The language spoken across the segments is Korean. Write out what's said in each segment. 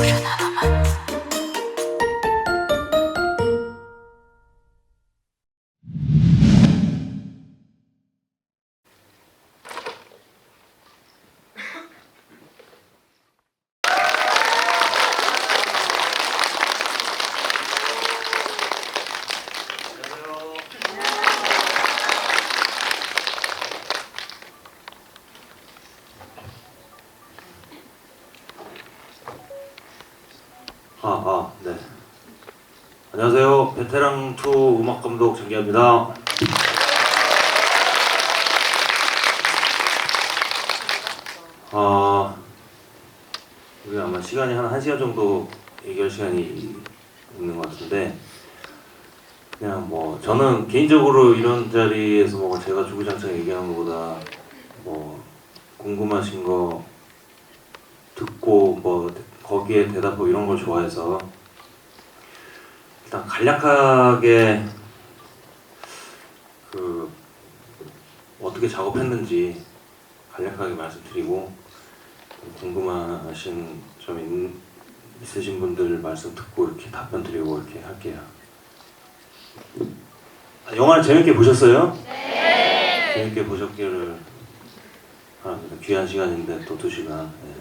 네. 안녕하세요. 베테랑2 음악감독 정기합니다. 우리 아마 시간이 한 1시간 정도 얘기할 시간이 있는 것 같은데, 그냥 뭐 저는 개인적으로 이런 자리에서 뭐 제가 주구장창 얘기하는 것보다 뭐 궁금하신 거 듣고 뭐 거기에 대답하고 이런 걸 좋아해서 일단 간략하게 어떻게 작업했는지 간략하게 말씀드리고, 궁금하신 점 있으신 분들 말씀 듣고 이렇게 답변 드리고 이렇게 할게요. 영화를 재밌게 보셨어요? 네. 재밌게 보셨기를 바랍니다. 귀한 시간인데 또 2시간. 네.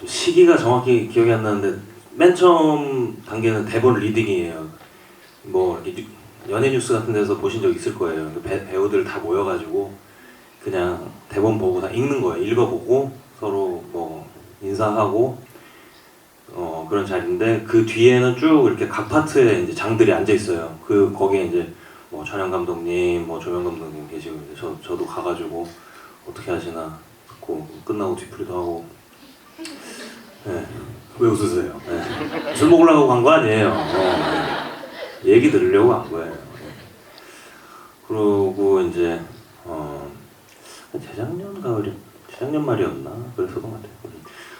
시기가 정확히 기억이 안 나는데 맨 처음 단계는 대본 리딩이에요. 뭐 이렇게 연예 뉴스 같은 데서 보신 적 있을 거예요. 배우들 다 모여가지고 그냥 대본 보고 다 읽는 거예요. 읽어보고 서로 뭐 인사하고 그런 자리인데, 그 뒤에는 쭉 이렇게 각 파트에 이제 장들이 앉아 있어요. 거기에 이제 뭐 촬영 감독님, 뭐 조명 감독님 계시고, 이제 저도 가가지고 어떻게 하시나 듣고 끝나고 뒤풀이도 하고. 네. 왜 웃으세요? 네. 술 먹으려고 간 거 아니에요. 얘기 들으려고 간 거예요. 그러고 이제 재작년 말이었나 그랬었던 것 같아요.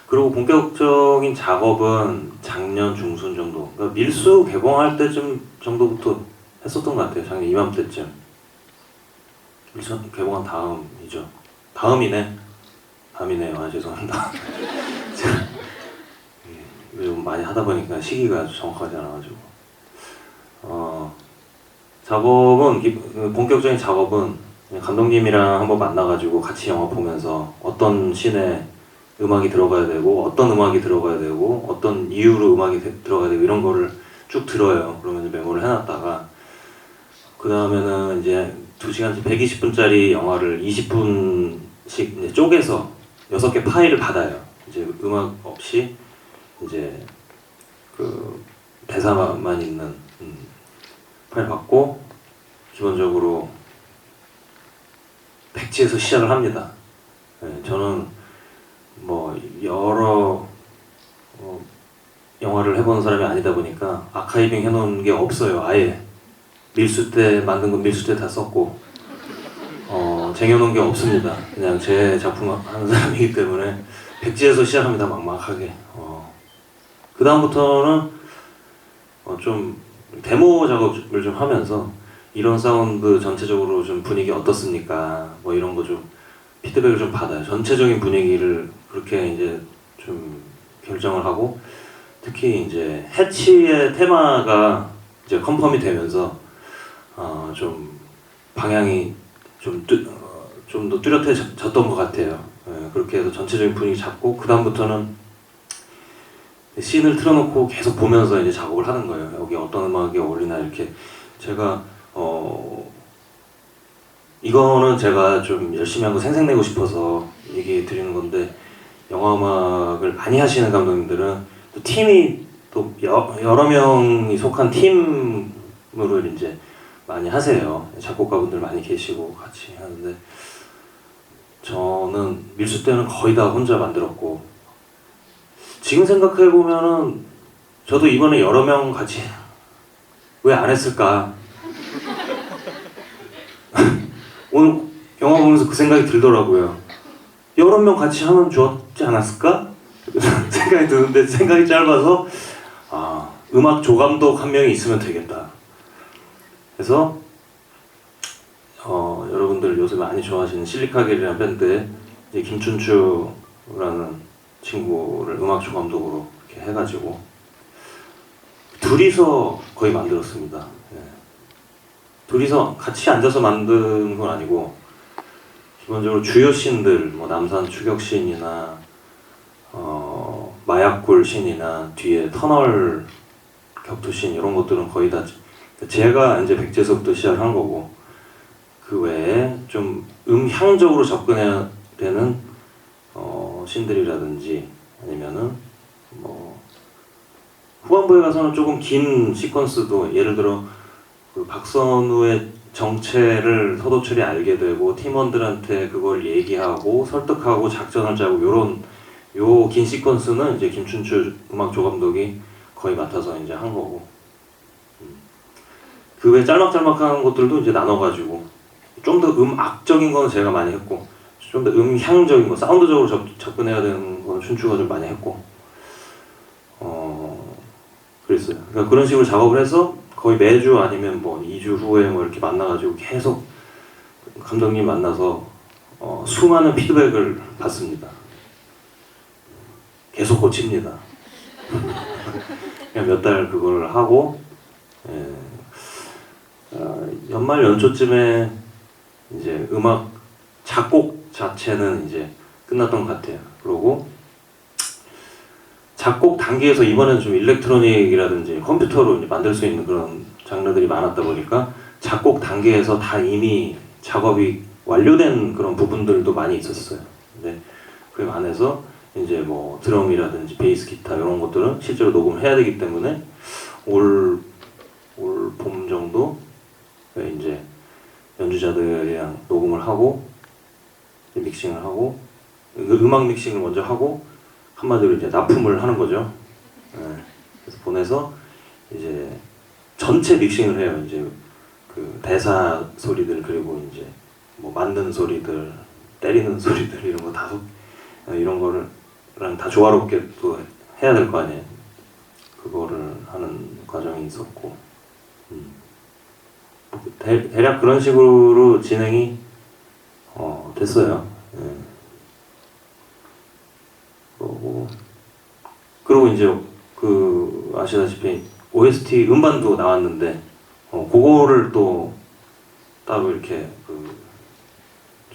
그리고 본격적인 작업은 작년 중순 정도, 그러니까 밀수 개봉할 때쯤 정도부터 했었던 것 같아요. 작년 이맘때쯤. 밀수 개봉한 다음이죠. 다음이네요. 죄송합니다. 요즘 많이 하다 보니까 시기가 정확하지 않아가지고. 본격적인 작업은 감독님이랑 한번 만나가지고 같이 영화 보면서 어떤 씬에 음악이 들어가야 되고, 어떤 음악이 들어가야 되고, 어떤 이유로 음악이 들어가야 되고, 이런 거를 쭉 들어요. 그러면 메모를 해놨다가, 그 다음에는 이제 2시간씩 120분짜리 영화를 20분씩 이제 쪼개서 6개 파일을 받아요. 이제 음악 없이 이제 대사만 있는 파일 받고, 기본적으로 백지에서 시작을 합니다. 네, 저는 뭐 여러 영화를 해본 사람이 아니다 보니까 아카이빙 해놓은 게 없어요. 아예 밀수 때 만든 건 밀수 때 다 썼고, 쟁여놓은 게 없습니다. 그냥 제 작품 하는 사람이기 때문에 백지에서 시작합니다. 막막하게. 그 다음부터는 좀 데모 작업을 좀 하면서, 이런 사운드 전체적으로 좀 분위기 어떻습니까? 뭐 이런 거 좀 피드백을 좀 받아요. 전체적인 분위기를 그렇게 이제 좀 결정을 하고, 특히 이제 해치의 테마가 이제 컨펌이 되면서 좀 방향이 좀 더 뚜렷해졌던 것 같아요. 그렇게 해서 전체적인 분위기 잡고, 그 다음부터는 씬을 틀어놓고 계속 보면서 이제 작업을 하는 거예요. 여기 어떤 음악이 어울리나 이렇게. 제가 이거는 제가 좀 열심히 한 거 생색내고 싶어서 얘기 드리는 건데, 영화 음악을 많이 하시는 감독님들은 또 팀이 또 여러 명이 속한 팀으로 이제 많이 하세요. 작곡가분들 많이 계시고 같이 하는데, 저는 밀수 때는 거의 다 혼자 만들었고, 지금 생각해보면은 저도 이번에 여러 명 같이 왜 안 했을까? 오늘 영화 보면서 그 생각이 들더라고요. 여러 명 같이 하면 좋았지 않았을까? 생각이 드는데, 생각이 짧아서 음악 조감독 한 명이 있으면 되겠다. 그래서 여러분들 요새 많이 좋아하시는 실리카겔이라는 밴드에 이제 김춘추라는 친구를 음악조 감독으로 이렇게 해가지고 둘이서 거의 만들었습니다. 예. 둘이서 같이 앉아서 만든 건 아니고 기본적으로 주요 씬들, 뭐 남산 추격 씬이나 마약골 씬이나 뒤에 터널 격투 씬 이런 것들은 거의 다 제가 이제 백제서부터 시작한 거고, 그 외에 좀 음향적으로 접근해야 되는 씬들이라든지 아니면은 뭐 후반부에 가서는 조금 긴 시퀀스도, 예를 들어 그 박선우의 정체를 서도철이 알게 되고 팀원들한테 그걸 얘기하고 설득하고 작전을 짜고 요 긴 시퀀스는 이제 김춘추 음악 조감독이 거의 맡아서 이제 한 거고, 그 외 짤막짤막한 것들도 이제 나눠가지고 좀 더 음악적인 거는 제가 많이 했고, 좀 더 음향적인 거, 사운드적으로 접근해야 되는 건 춘추가 좀 많이 했고, 그랬어요. 그러니까 그런 식으로 작업을 해서 거의 매주 아니면 뭐 2주 후에 뭐 이렇게 만나가지고 계속 감독님 만나서 수많은 피드백을 받습니다. 계속 고칩니다. 그냥 몇 달 그걸 하고, 연말 연초쯤에 이제 음악 작곡 자체는 이제 끝났던 것 같아요. 그리고 작곡 단계에서 이번에는 좀 일렉트로닉이라든지 컴퓨터로 이제 만들 수 있는 그런 장르들이 많았다 보니까 작곡 단계에서 다 이미 작업이 완료된 그런 부분들도 많이 있었어요. 근데 그 안에서 이제 뭐 드럼이라든지 베이스 기타 이런 것들은 실제로 녹음을 해야 되기 때문에 올 봄 정도 이제 연주자들이랑 녹음을 하고 믹싱을 하고, 음악 믹싱을 먼저 하고 한마디로 이제 납품을 하는 거죠. 그래서 보내서 이제 전체 믹싱을 해요. 이제 그 대사 소리들, 그리고 이제 뭐 만드는 소리들, 때리는 소리들 이런 거 다 이런 거랑 다 조화롭게 또 해야 될 거 아니에요. 그거를 하는 과정이 있었고, 대략 그런 식으로 진행이 됐어요. 그리고 이제 그 아시다시피 OST 음반도 나왔는데 그거를 또 따로 이렇게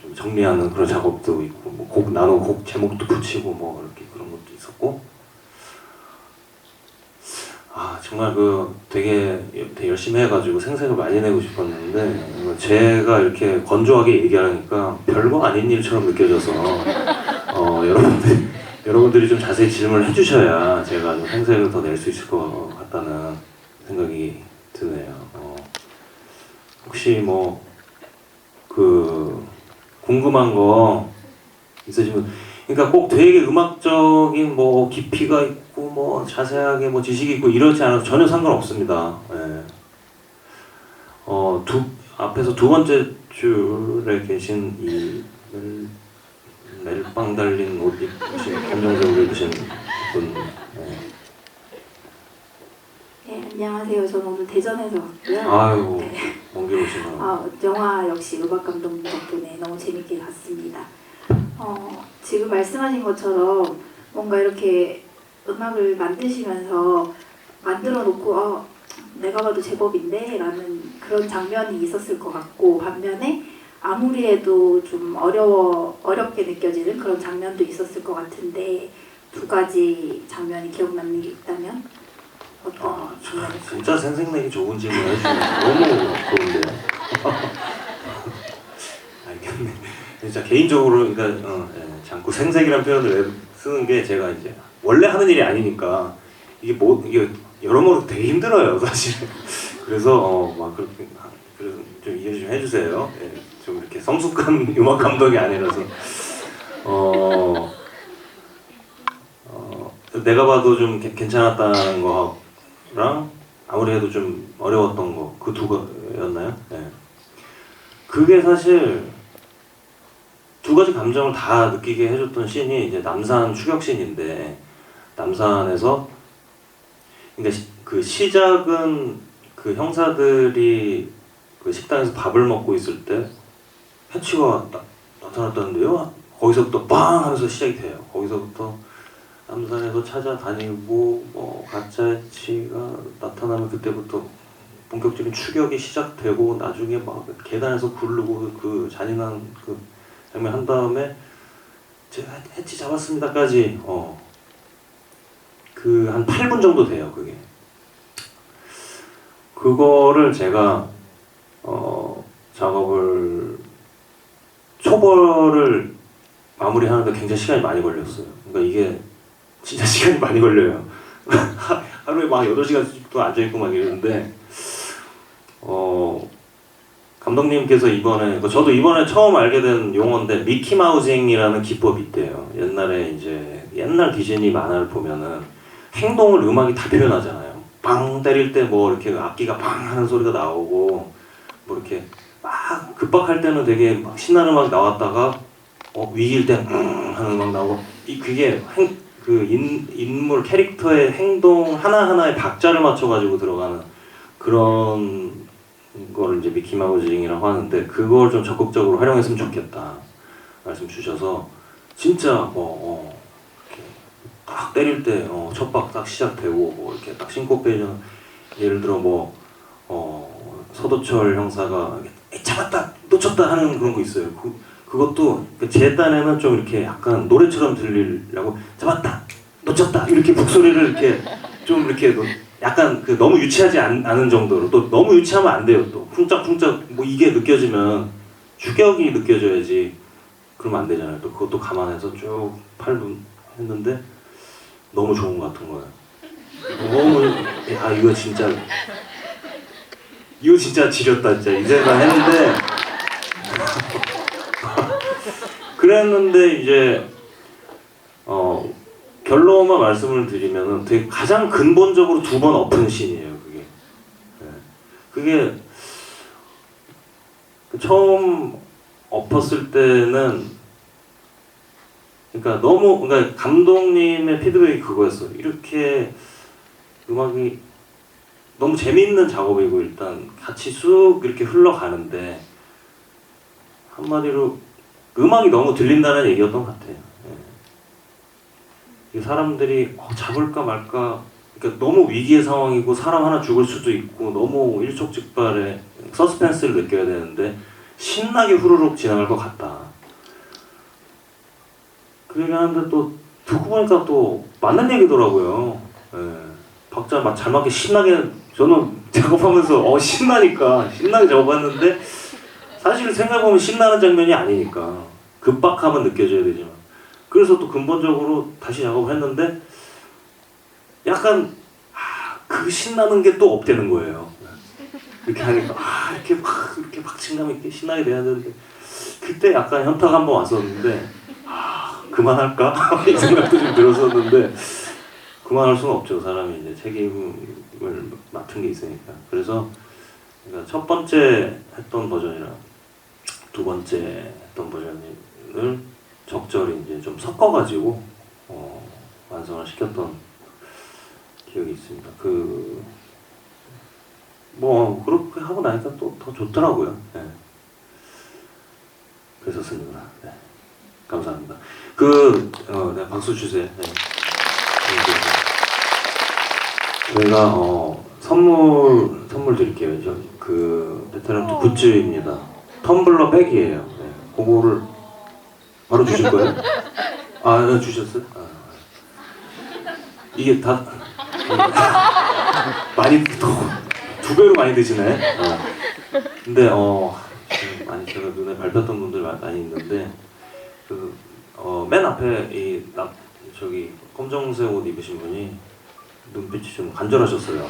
좀 정리하는 그런 작업도 있고, 뭐 곡 나눠 곡 제목도 붙이고 뭐 이렇게 그런 것도 있었고, 정말 되게 열심히 해가지고 생색을 많이 내고 싶었는데 제가 이렇게 건조하게 얘기하니까 별거 아닌 일처럼 느껴져서 여러분들이 좀 자세히 질문을 해주셔야 제가 좀 생색을 더 낼 수 있을 것 같다는 생각이 드네요. 혹시 뭐 궁금한 거 있으시면, 그러니까 꼭 되게 음악적인 뭐 깊이가 있고 뭐 자세하게 뭐 지식이 있고 이러지 않아도 전혀 상관없습니다. 앞에서 두 번째 줄에 계신 이 멜빵 달린 옷 입으신 검정색 입으신 분. 네, 안녕하세요. 저는 오늘 대전에서 왔고요. 아유, 네. 먼 길 오시나. 영화 역시 음악 감독님 덕분에 너무 재밌게 봤습니다. 지금 말씀하신 것처럼 뭔가 이렇게 음악을 만드시면서 만들어 놓고 내가 봐도 제법인데 라는 그런 장면이 있었을 것 같고, 반면에 아무리 해도 좀 어렵게 느껴지는 그런 장면도 있었을 것 같은데, 두 가지 장면이 기억 남는 게 있다면 어떤 장면일까요? 진짜 생색내기 좋은 질문 해주시면 너무 좋은데요. 알겠네. 진짜 개인적으로 그러니까 자꾸 생색이라는 표현을 쓰는 게 제가 이제 원래 하는 일이 아니니까 이게 여러모로 되게 힘들어요, 사실. 그래서 막 그렇게 그래서 좀 이해 좀 해주세요. 좀 이렇게 성숙한 음악 감독이 아니라서 내가 봐도 좀 괜찮았다는 거랑 아무리 해도 좀 어려웠던 거, 그 두 거였나요? 그게 사실 두 가지 감정을 다 느끼게 해줬던 씬이 이제 남산 추격 씬인데, 남산에서 그러니까 그 시작은 그 형사들이 그 식당에서 밥을 먹고 있을 때 해치가 나타났다는데요. 거기서부터 빵 하면서 시작이 돼요. 거기서부터 남산에서 찾아다니고 뭐 가짜 해치가 나타나면 그때부터 본격적인 추격이 시작되고 나중에 막 계단에서 굴르고 그 잔인한 그 장면 한 다음에 제가 해치 잡았습니다까지 그 한 8분 정도 돼요. 그게 그거를 제가 작업을 초벌을 마무리하는데 굉장히 시간이 많이 걸렸어요. 그러니까 이게 진짜 시간이 많이 걸려요. 하루에 막 8시간씩도 앉아있고 막 이러는데 감독님께서 이번에 저도 이번에 처음 알게 된 용어인데 미키마우징이라는 기법이 있대요. 옛날에 이제 옛날 디즈니 만화를 보면은 행동을 음악이 다 표현하잖아요. 빵 때릴 때 뭐 이렇게 악기가 빵 하는 소리가 나오고 뭐 이렇게 막 급박할 때는 되게 막 신나는 음악이 나왔다가 위기일 때 하는 음악 나오고 그게 인물 캐릭터의 행동 하나하나에 박자를 맞춰가지고 들어가는 그런 거를 이제 미키마우징이라고 하는데 그걸 좀 적극적으로 활용했으면 좋겠다 말씀 주셔서 진짜 이렇게 딱 때릴 때 첫박 딱 시작되고 뭐 이렇게 딱 신코페이션 예를 들어 서도철 형사가 잡았다 놓쳤다 하는 그런 거 있어요. 그것도 제 딴에는 좀 이렇게 약간 노래처럼 들리려고 잡았다 놓쳤다 이렇게 북소리를 이렇게 좀 이렇게 약간 너무 유치하지 않은 정도로 또 너무 유치하면 안 돼요. 또 쿵짝쿵짝 뭐 이게 느껴지면 추격이 느껴져야지 그러면 안 되잖아요. 또 그것도 감안해서 쭉 8분 했는데 너무 좋은 것 같은 거예요. 너무 이거 진짜 지렸다 진짜 이제가 했는데 그랬는데 이제 결론만 말씀을 드리면은 되게 가장 근본적으로 2번 엎은 신이에요. 그게 처음 엎었을 때는 그러니까 감독님의 피드백이 그거였어요. 이렇게 음악이 너무 재미있는 작업이고 일단 같이 쑥 이렇게 흘러가는데 한마디로 음악이 너무 들린다는 얘기였던 것 같아요. 사람들이 잡을까 말까 그러니까 너무 위기의 상황이고 사람 하나 죽을 수도 있고 너무 일촉즉발의 서스펜스를 느껴야 되는데 신나게 후루룩 지나갈 것 같다. 그 얘기하는데 또 듣고 보니까 또 맞는 얘기더라고요. 박자 잘 맞게 신나게 저는 작업하면서 신나니까 신나게 작업했는데 사실 생각해보면 신나는 장면이 아니니까 급박함은 느껴져야 되지만 그래서 또 근본적으로 다시 작업을 했는데 약간 그 신나는 게 또 없대는 거예요. 이렇게 하니까 이렇게 박진감 있게 신나게 돼야 되는데 그때 약간 현타가 한번 왔었는데 그만할까? 이 생각도 좀 들었었는데 그만할 수는 없죠. 사람이 이제 책임을 맡은 게 있으니까. 그래서 그러니까 첫 번째 했던 버전이랑 두 번째 했던 버전을 적절히 이제 좀 섞어가지고 완성을 시켰던 기억이 있습니다. 그렇게 하고 나니까 또 더 좋더라고요. 네. 그랬었습니다. 네. 감사합니다. 네, 박수 주세요. 네. 저희가 선물 드릴게요. 베테랑 굿즈입니다. 텀블러 백이에요. 네. 그거를 바로 주실 거예요? 네, 주셨어요? 이게 다 많이 두 배로 많이 드시네. 근데 많이 제가 눈에 밟혔던 분들 많이 있는데 맨 앞에 검정색 옷 입으신 분이 눈빛이 좀 간절하셨어요.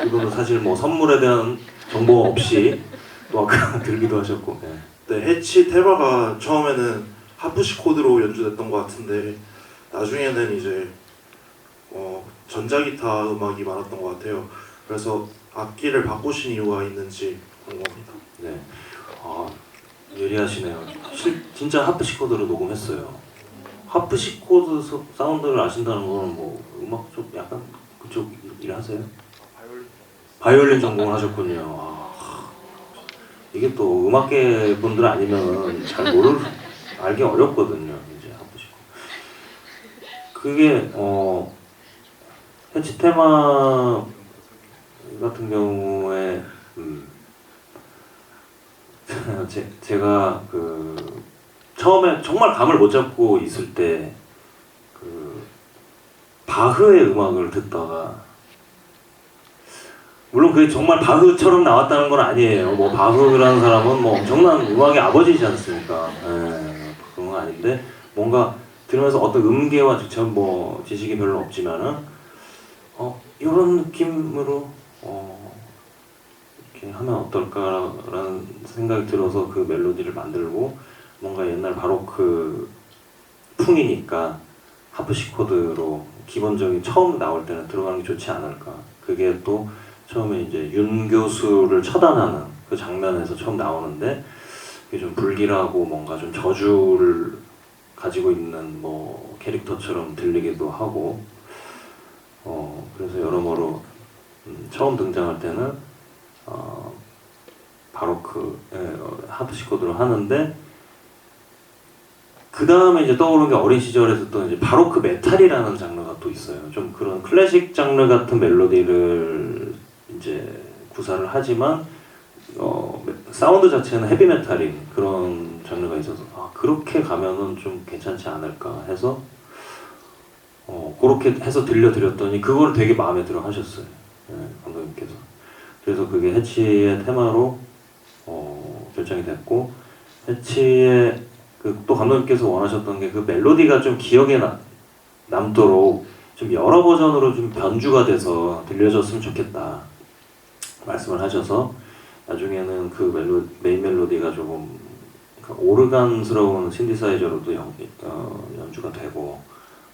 이분은 사실 뭐 선물에 대한 정보 없이 또 아까 들기도 하셨고. 네. 네, 해치 테마가 처음에는 하프시 코드로 연주됐던 것 같은데 나중에는 이제 전자기타 음악이 많았던 것 같아요. 그래서 악기를 바꾸신 이유가 있는지 궁금합니다. 네, 예리하시네요. 진짜 하프시 코드로 녹음했어요. 하프시 코드 사운드를 아신다는 거는 뭐 음악 쪽 약간 그쪽 일 하세요? 바이올린 전공을 하셨군요. 이게 또 음악계 분들 아니면 잘 알기 어렵거든요. 이제 하부시코. 그게 해치 테마 같은 경우에 제가 그 처음에 정말 감을 못 잡고 있을 때 그 바흐의 음악을 듣다가, 물론 그게 정말 바흐처럼 나왔다는 건 아니에요. 뭐 바흐라는 사람은 뭐 엄청난 음악의 아버지지 않습니까? 그런 건 아닌데 뭔가 들으면서 어떤 음계와 직접 뭐 지식이 별로 없지만은 이런 느낌으로 이렇게 하면 어떨까라는 생각이 들어서 그 멜로디를 만들고, 뭔가 옛날 바로크 풍이니까 하프시코드로 기본적인 처음 나올 때는 들어가는 게 좋지 않을까. 그게 또 처음에 이제 윤 교수를 처단하는 그 장면에서 처음 나오는데, 그게 좀 불길하고 뭔가 좀 저주를 가지고 있는 뭐 캐릭터처럼 들리기도 하고, 그래서 여러모로 처음 등장할 때는 바로크 하프시코드로 하는데, 그 다음에 이제 떠오른 게 어린 시절에 듣던 이제 바로크 메탈이라는 장르가 또 있어요. 좀 그런 클래식 장르 같은 멜로디를 이제 구사를 하지만 사운드 자체는 헤비 메탈인 그런 장르가 있어서 그렇게 가면은 좀 괜찮지 않을까 해서 그렇게 해서 들려드렸더니 그걸 되게 마음에 들어 하셨어요. 감독님께서. 그래서 그게 해치의 테마로 결정이 됐고, 해치의 또 감독님께서 원하셨던 게 그 멜로디가 좀 기억에 남도록 좀 여러 버전으로 좀 변주가 돼서 들려줬으면 좋겠다 말씀을 하셔서, 나중에는 그 메인 멜로디가 조금 오르간스러운 신디사이저로도 연주가 되고,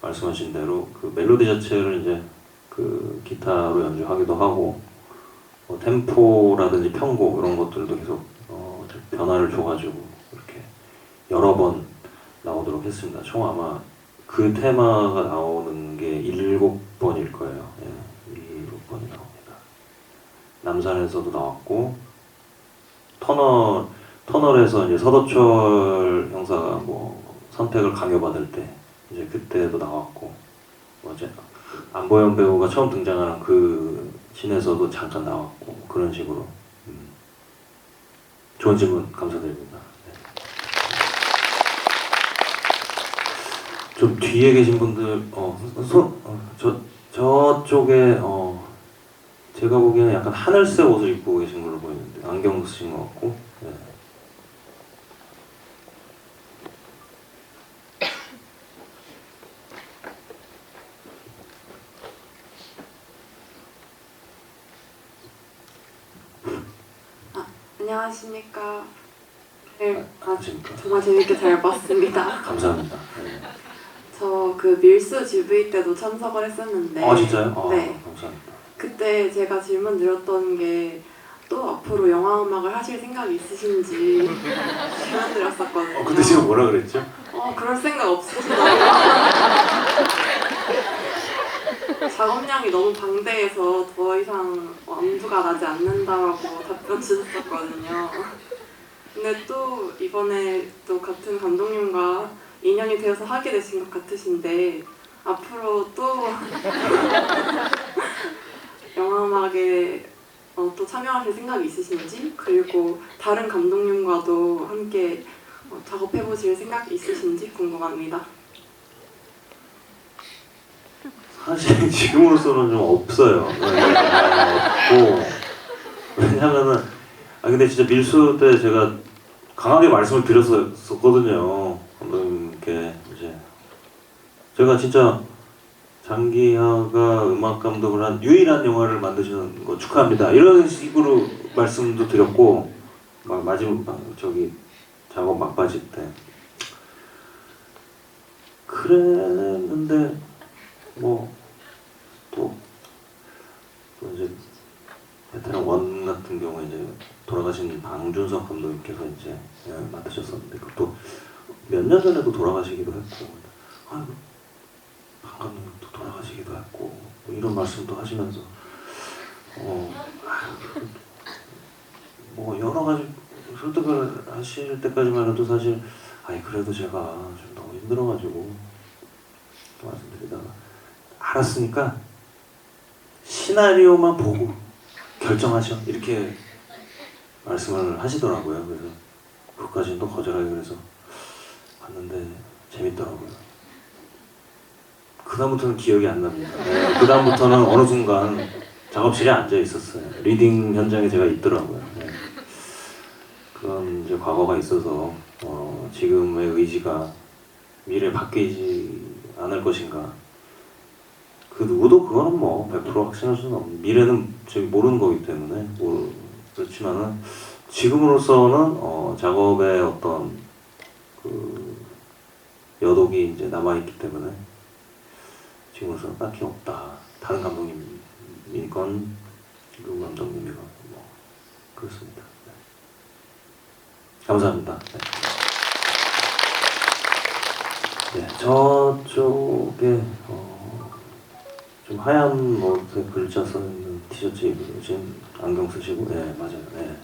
말씀하신 대로 그 멜로디 자체를 이제 그 기타로 연주하기도 하고, 템포라든지 편곡 이런 것들도 계속 변화를 줘가지고 이렇게 여러 번 나오도록 했습니다. 총 아마 그 테마가 나오는 게 7번일 거예요. 7번이 나옵니다. 남산에서도 나왔고, 터널에서 이제 서도철 형사가 뭐 선택을 강요받을 때 이제 그때도 나왔고, 어제 안보현 배우가 처음 등장하는 그 씬에서도 잠깐 나왔고, 그런 식으로. 좋은 질문 감사드립니다. 좀 뒤에 계신 분들, 저쪽에, 제가 보기에는 약간 하늘색 옷을 입고 계신 걸로 보이는데, 안경 쓰신 것 같고, 네. 안녕하십니까. 네, 안녕하십니까. 정말 재밌게 잘 봤습니다. 감사합니다. 네. 저 그 밀수 GV 때도 참석을 했었는데. 진짜요? 네. 감사합니다. 그때 제가 질문 드렸던 게 또 앞으로 영화 음악을 하실 생각이 있으신지 질문 드렸었거든요. 근데 지금 뭐라 그랬죠? 그럴 생각 없으시다고. 작업량이 너무 방대해서 더 이상 엄두가 나지 않는다고 답변 주셨었거든요. 근데 또 이번에 또 같은 감독님과 인연이 되어서 하게 되신 것 같으신데, 앞으로 또 영화음악에 또 참여하실 생각이 있으신지, 그리고 다른 감독님과도 함께 작업해보실 생각이 있으신지 궁금합니다. 사실 지금으로서는 좀 없어요. 없고, 왜냐면은 근데 진짜 밀수 때 제가 강하게 말씀을 드렸었거든요. 감독님께 이제 제가 진짜 장기하가 음악 감독을 한 유일한 영화를 만드시는 거 축하합니다. 이런 식으로 말씀도 드렸고, 막 마지막 작업 막바지 때 그랬는데 또 이제 베테랑 원 같은 경우에 이제 돌아가신 방준석 감독님께서 이제 맡으셨었는데, 그것도 몇 년 전에도 돌아가시기도 했고, 방 감독님도 돌아가시기도 했고, 뭐 이런 말씀도 하시면서 뭐 여러 가지 설득을 하실 때까지만 해도 사실 아니 그래도 제가 좀 너무 힘들어가지고 또 말씀드리다가 알았으니까 시나리오만 보고 결정하셔 이렇게 말씀을 하시더라고요. 그래서 그것까지는 또 거절하기 그래서 봤는데 재밌더라고요. 그다음부터는 기억이 안 납니다. 네, 그다음부터는 어느 순간 작업실에 앉아 있었어요. 리딩 현장에 제가 있더라고요. 네. 그런 이제 과거가 있어서 지금의 의지가 미래에 바뀌지 않을 것인가. 그 누구도 그거는 뭐 100% 확신할 수는 없는. 미래는 저희 모르는 거기 때문에 그렇지만은 지금으로서는 작업의 어떤 그 여독이 이제 남아 있기 때문에 지금으로서는 딱히 없다. 다른 감독님이건 누구 감독님이건 뭐 그렇습니다. 네. 감사합니다. 네. 네, 저쪽에 좀 하얀 뭐 글자 써 있는 티셔츠 입으신 안경 쓰시고, 네 맞아요. 네.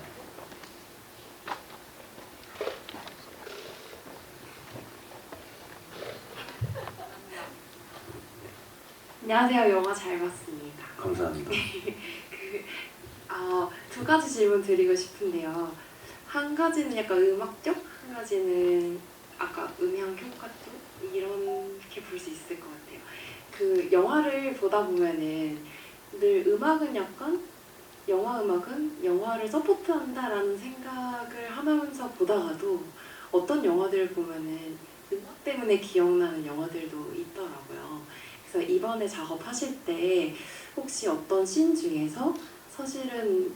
안녕하세요. 영화 잘 봤습니다. 감사합니다. 두 가지 질문 드리고 싶은데요. 한 가지는 약간 음악 쪽, 한 가지는 아까 음향 효과 쪽 이렇게 볼 수 있을 것 같아요. 그 영화를 보다 보면은 늘 음악은 약간 영화 음악은 영화를 서포트한다라는 생각을 하면서 보다가도 어떤 영화들을 보면은 음악 때문에 기억나는 영화들도 있더라고요. 그래서 이번에 작업하실 때 혹시 어떤 씬 중에서 사실은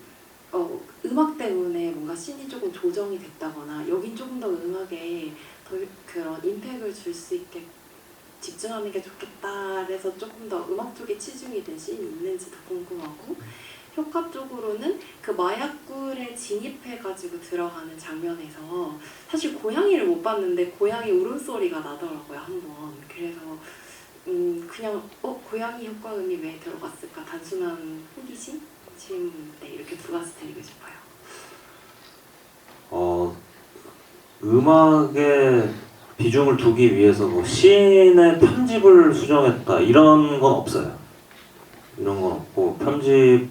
음악 때문에 뭔가 씬이 조금 조정이 됐다거나 여긴 조금 더 음악에 더 그런 임팩을 줄 수 있게 집중하는 게 좋겠다 그래서 조금 더 음악 쪽에 치중이 된 씬이 있는지도 궁금하고 효과 쪽으로는 그 마약굴에 진입해가지고 들어가는 장면에서 사실 고양이를 못 봤는데 고양이 울음소리가 나더라고요 한번. 그래서 그냥 고양이 효과음이 왜 들어갔을까 단순한 호기심? 질문 네, 이렇게 두 가지 드리고 싶어요. 음악에 비중을 두기 위해서 뭐 씬의 편집을 수정했다 이런 건 없어요. 이런 건 없고 편집본이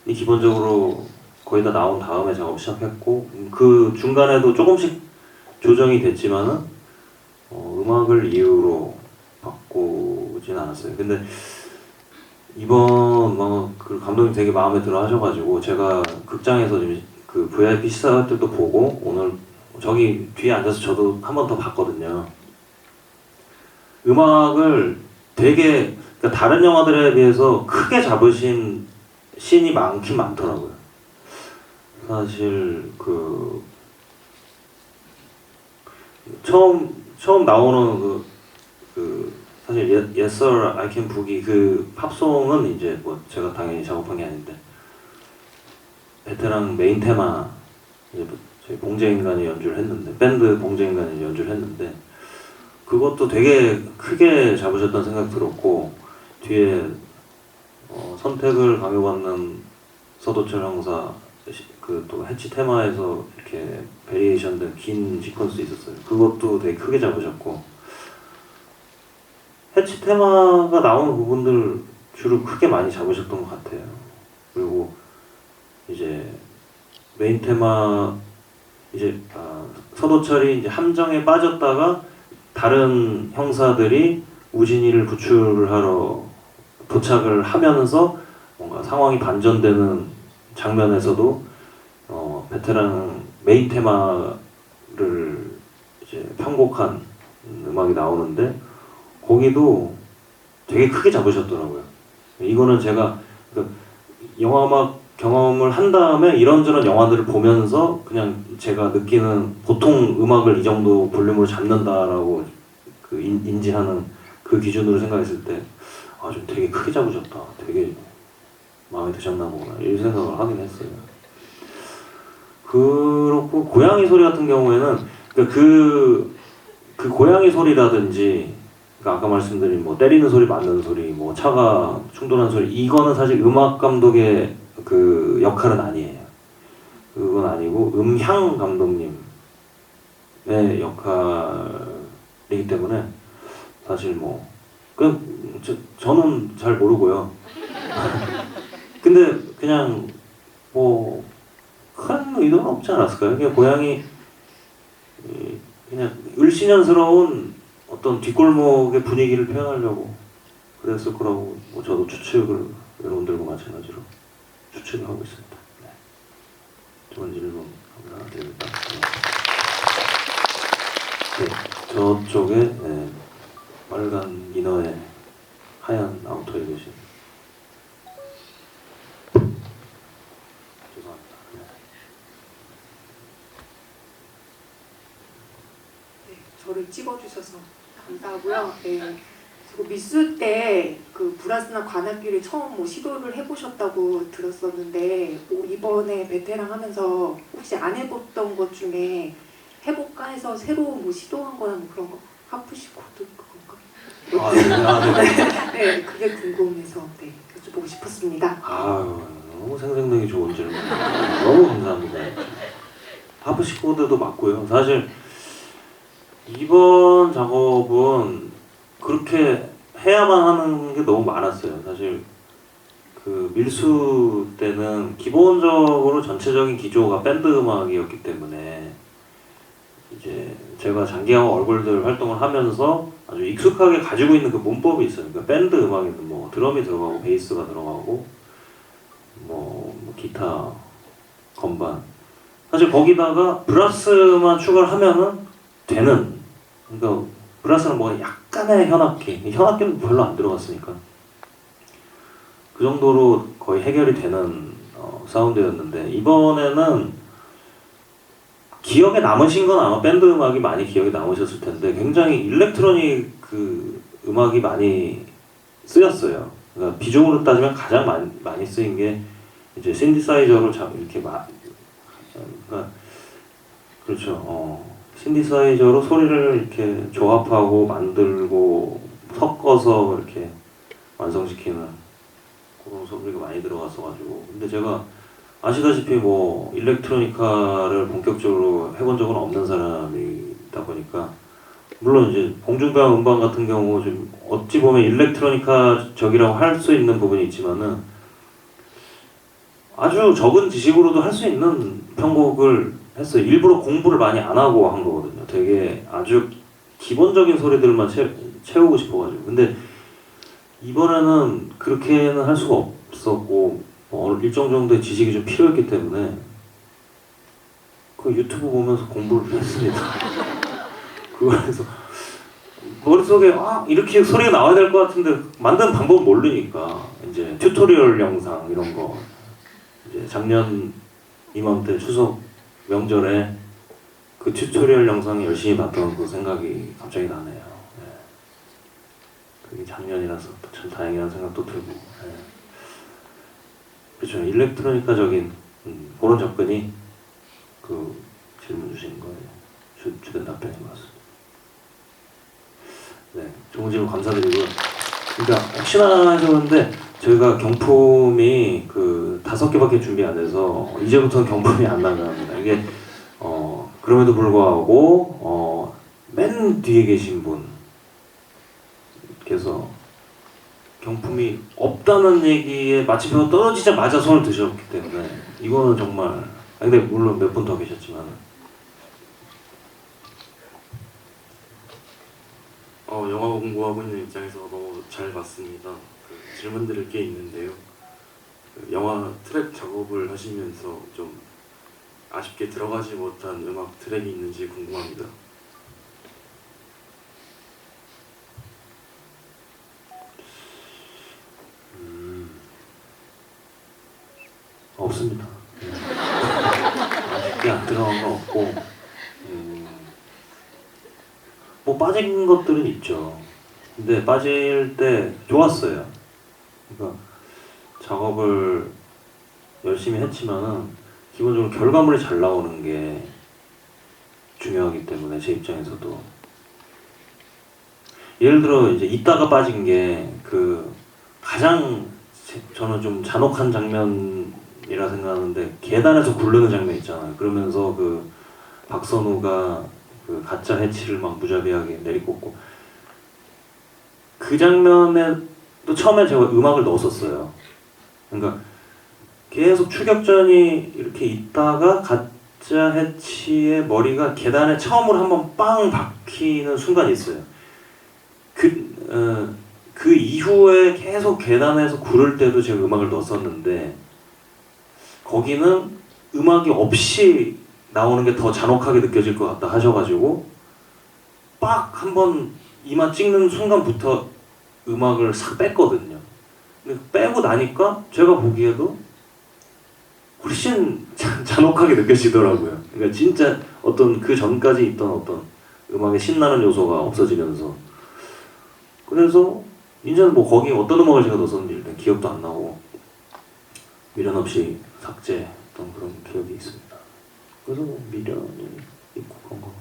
기본적으로 거의 다 나온 다음에 작업 시작했고 그 중간에도 조금씩 조정이 됐지만은 음악을 이유로 바꾸진 않았어요. 근데 이번 그 감독님 되게 마음에 들어 하셔가지고 제가 극장에서 지금 그 VIP 시사회 때도 보고 오늘 저기 뒤에 앉아서 저도 한 번 더 봤거든요. 음악을 되게 그러니까 다른 영화들에 비해서 크게 잡으신 씬이 많긴 많더라고요. 사실 그 처음 나오는 사실 Yes Sir I Can Boogie 그 팝송은 이제 뭐 제가 당연히 작업한 게 아닌데 베테랑 메인 테마 이제 저희 봉제인간이 연주를 했는데 밴드 봉제인간이 연주를 했는데 그것도 되게 크게 잡으셨다는 생각 들었고 뒤에 선택을 강요받는 서도철 형사 그 또 해치 테마에서 이렇게 베리에이션 된 긴 시퀀스 있었어요. 그것도 되게 크게 잡으셨고 해치 테마가 나오는 부분들 주로 크게 많이 잡으셨던 것 같아요. 그리고 이제 메인 테마 이제 서도철이 이제 함정에 빠졌다가 다른 형사들이 우진이를 구출을 하러 도착을 하면서 뭔가 상황이 반전되는 장면에서도 베테랑 메인 테마를 이제 편곡한 음악이 나오는데 거기도 되게 크게 잡으셨더라고요. 이거는 제가 영화음악 경험을 한 다음에 이런저런 영화들을 보면서 그냥 제가 느끼는 보통 음악을 이 정도 볼륨으로 잡는다라고 그 인지하는 그 기준으로 생각했을 때 좀 되게 크게 잡으셨다. 되게 마음에 드셨나 보구나. 이런 생각을 하긴 했어요. 그렇고 고양이 소리 같은 경우에는 그 고양이 소리라든지 아까 말씀드린 뭐 때리는 소리, 맞는 소리, 뭐 차가 충돌하는 소리 이거는 사실 음악 감독의 그 역할은 아니에요. 아니고 음향 감독님의 역할이기 때문에 사실 뭐 저는 잘 모르고요. 근데 그냥 뭐 큰 의도는 없지 않았을까요? 그냥 고양이 그냥 을씨년스러운 어떤 뒷골목의 분위기를 표현하려고 그랬을 거라고 뭐 저도 추측을 여러분들과 마찬가지로 추측을 하고 있습니다. 네. 좋은 질문 감사드립니다. 네. 저쪽에 네. 빨간 이너에 하얀 아우터에 계신 죄송합니다. 네. 네, 저를 찍어주셔서 감사하고요. 네, 그리고 미술 때 그 브라스나 관악기를 처음 뭐 시도를 해보셨다고 들었었는데 이번에 베테랑 하면서 혹시 안 해봤던 것 중에 해볼까 해서 새로 뭐 시도한 거나 뭐 그런 거 하프시코드 그건가? 아, 네. 아, 네. 네, 그게 궁금해서 네, 여쭤보고 싶었습니다. 아유, 너무 생생력이 좋은 질문. 너무 감사합니다. 하프시코드도 맞고요. 사실 이번 작업은 그렇게 해야만 하는 게 너무 많았어요. 사실 그 밀수 때는 기본적으로 전체적인 기조가 밴드 음악이었기 때문에 이제 제가 장기하고 얼굴들 활동을 하면서 아주 익숙하게 가지고 있는 그 문법이 있어요. 그러니까 밴드 음악에는 뭐 드럼이 들어가고 베이스가 들어가고 뭐 기타, 건반. 사실 거기다가 브라스만 추가를 하면은 되는. 그러니까 브라스는 뭐 약간의 현악기는 별로 안 들어갔으니까 그 정도로 거의 해결이 되는 사운드였는데 이번에는 기억에 남으신 건 아마 밴드 음악이 많이 기억에 남으셨을 텐데 굉장히 일렉트로닉 그 음악이 많이 쓰였어요. 그러니까 비중으로 따지면 가장 많이 쓰인 게 이제 신디사이저로 이렇게 그러니까 그렇죠. 신디사이저로 소리를 이렇게 조합하고 만들고 섞어서 이렇게 완성시키는 그런 소리가 많이 들어갔어가지고 근데 제가 아시다시피 뭐 일렉트로니카를 본격적으로 해본 적은 없는 사람이다 보니까 물론 이제 공중부양 음반 같은 경우 좀 어찌 보면 일렉트로니카적이라고 할 수 있는 부분이 있지만은 아주 적은 지식으로도 할 수 있는 편곡을 했어요. 일부러 공부를 많이 안 하고 한 거거든요. 되게 아주 기본적인 소리들만 채우고 싶어가지고. 근데 이번에는 그렇게는 할 수가 없었고 일정 정도의 지식이 좀 필요했기 때문에 그 유튜브 보면서 공부를 했습니다. 그거에서 머릿속에 이렇게 소리가 나와야 될 것 같은데 만드는 방법을 모르니까 이제 튜토리얼 영상 이런 거 이제 작년 이맘때 추석 명절에 그 튜토리얼 영상 열심히 봤던 그 생각이 갑자기 나네요. 네. 그게 작년이라서 참 다행이라는 생각도 들고. 네. 그렇죠. 일렉트로니카적인 그런 접근이 그 질문 주신 거에 주된 답변인 것 같습니다. 네, 좋은 질문 감사드리고요. 그러니까 혹시나 하셨는데 저희가 경품이 그 5개밖에 준비 안 돼서 이제부터는 경품이 안 나갑니다. 이게 그럼에도 불구하고 맨 뒤에 계신 분께서 경품이 없다는 얘기에 마침표 떨어지자마자 손을 드셨기 때문에 이거는 정말 근데 물론 몇 분 더 계셨지만 영화 공부하고 있는 입장에서 너무 잘 봤습니다. 그 질문 드릴 게 있는데요. 그 영화 트랙 작업을 하시면서 좀 아쉽게 들어가지 못한 음악 트랙이 있는지 궁금합니다. 없습니다. 아쉽게 안 들어간 건 없고 뭐 빠진 것들은 있죠. 근데 빠질 때 좋았어요. 그러니까 작업을 열심히 했지만은 기본적으로 결과물이 잘 나오는 게 중요하기 때문에 제 입장에서도 예를 들어 이제 있다가 빠진 게 그 가장 저는 좀 잔혹한 장면이 장면이라 생각하는데 계단에서 굴르는 장면 있잖아요. 그러면서 그 박선우가 그 가짜 해치를 막 무자비하게 내리꽂고 그 장면에 또 처음에 제가 음악을 넣었었어요. 그러니까 계속 추격전이 이렇게 있다가 가짜 해치의 머리가 계단에 처음으로 한번 빵 박히는 순간이 있어요. 그 이후에 계속 계단에서 구를 때도 제가 음악을 넣었었는데 거기는 음악이 없이 나오는 게 더 잔혹하게 느껴질 것 같다 하셔가지고 빡 한번 이마 찍는 순간부터 음악을 싹 뺐거든요. 근데 빼고 나니까 제가 보기에도 훨씬 잔혹하게 느껴지더라고요. 그러니까 진짜 어떤 그 전까지 있던 어떤 음악의 신나는 요소가 없어지면서 그래서 이제는 뭐 거기 어떤 음악을 제가 넣었는지 일단 기억도 안 나고 미련 없이 삭제했던 그런 기억이 있습니다. 그래서 뭐 미련이 있고 그런 거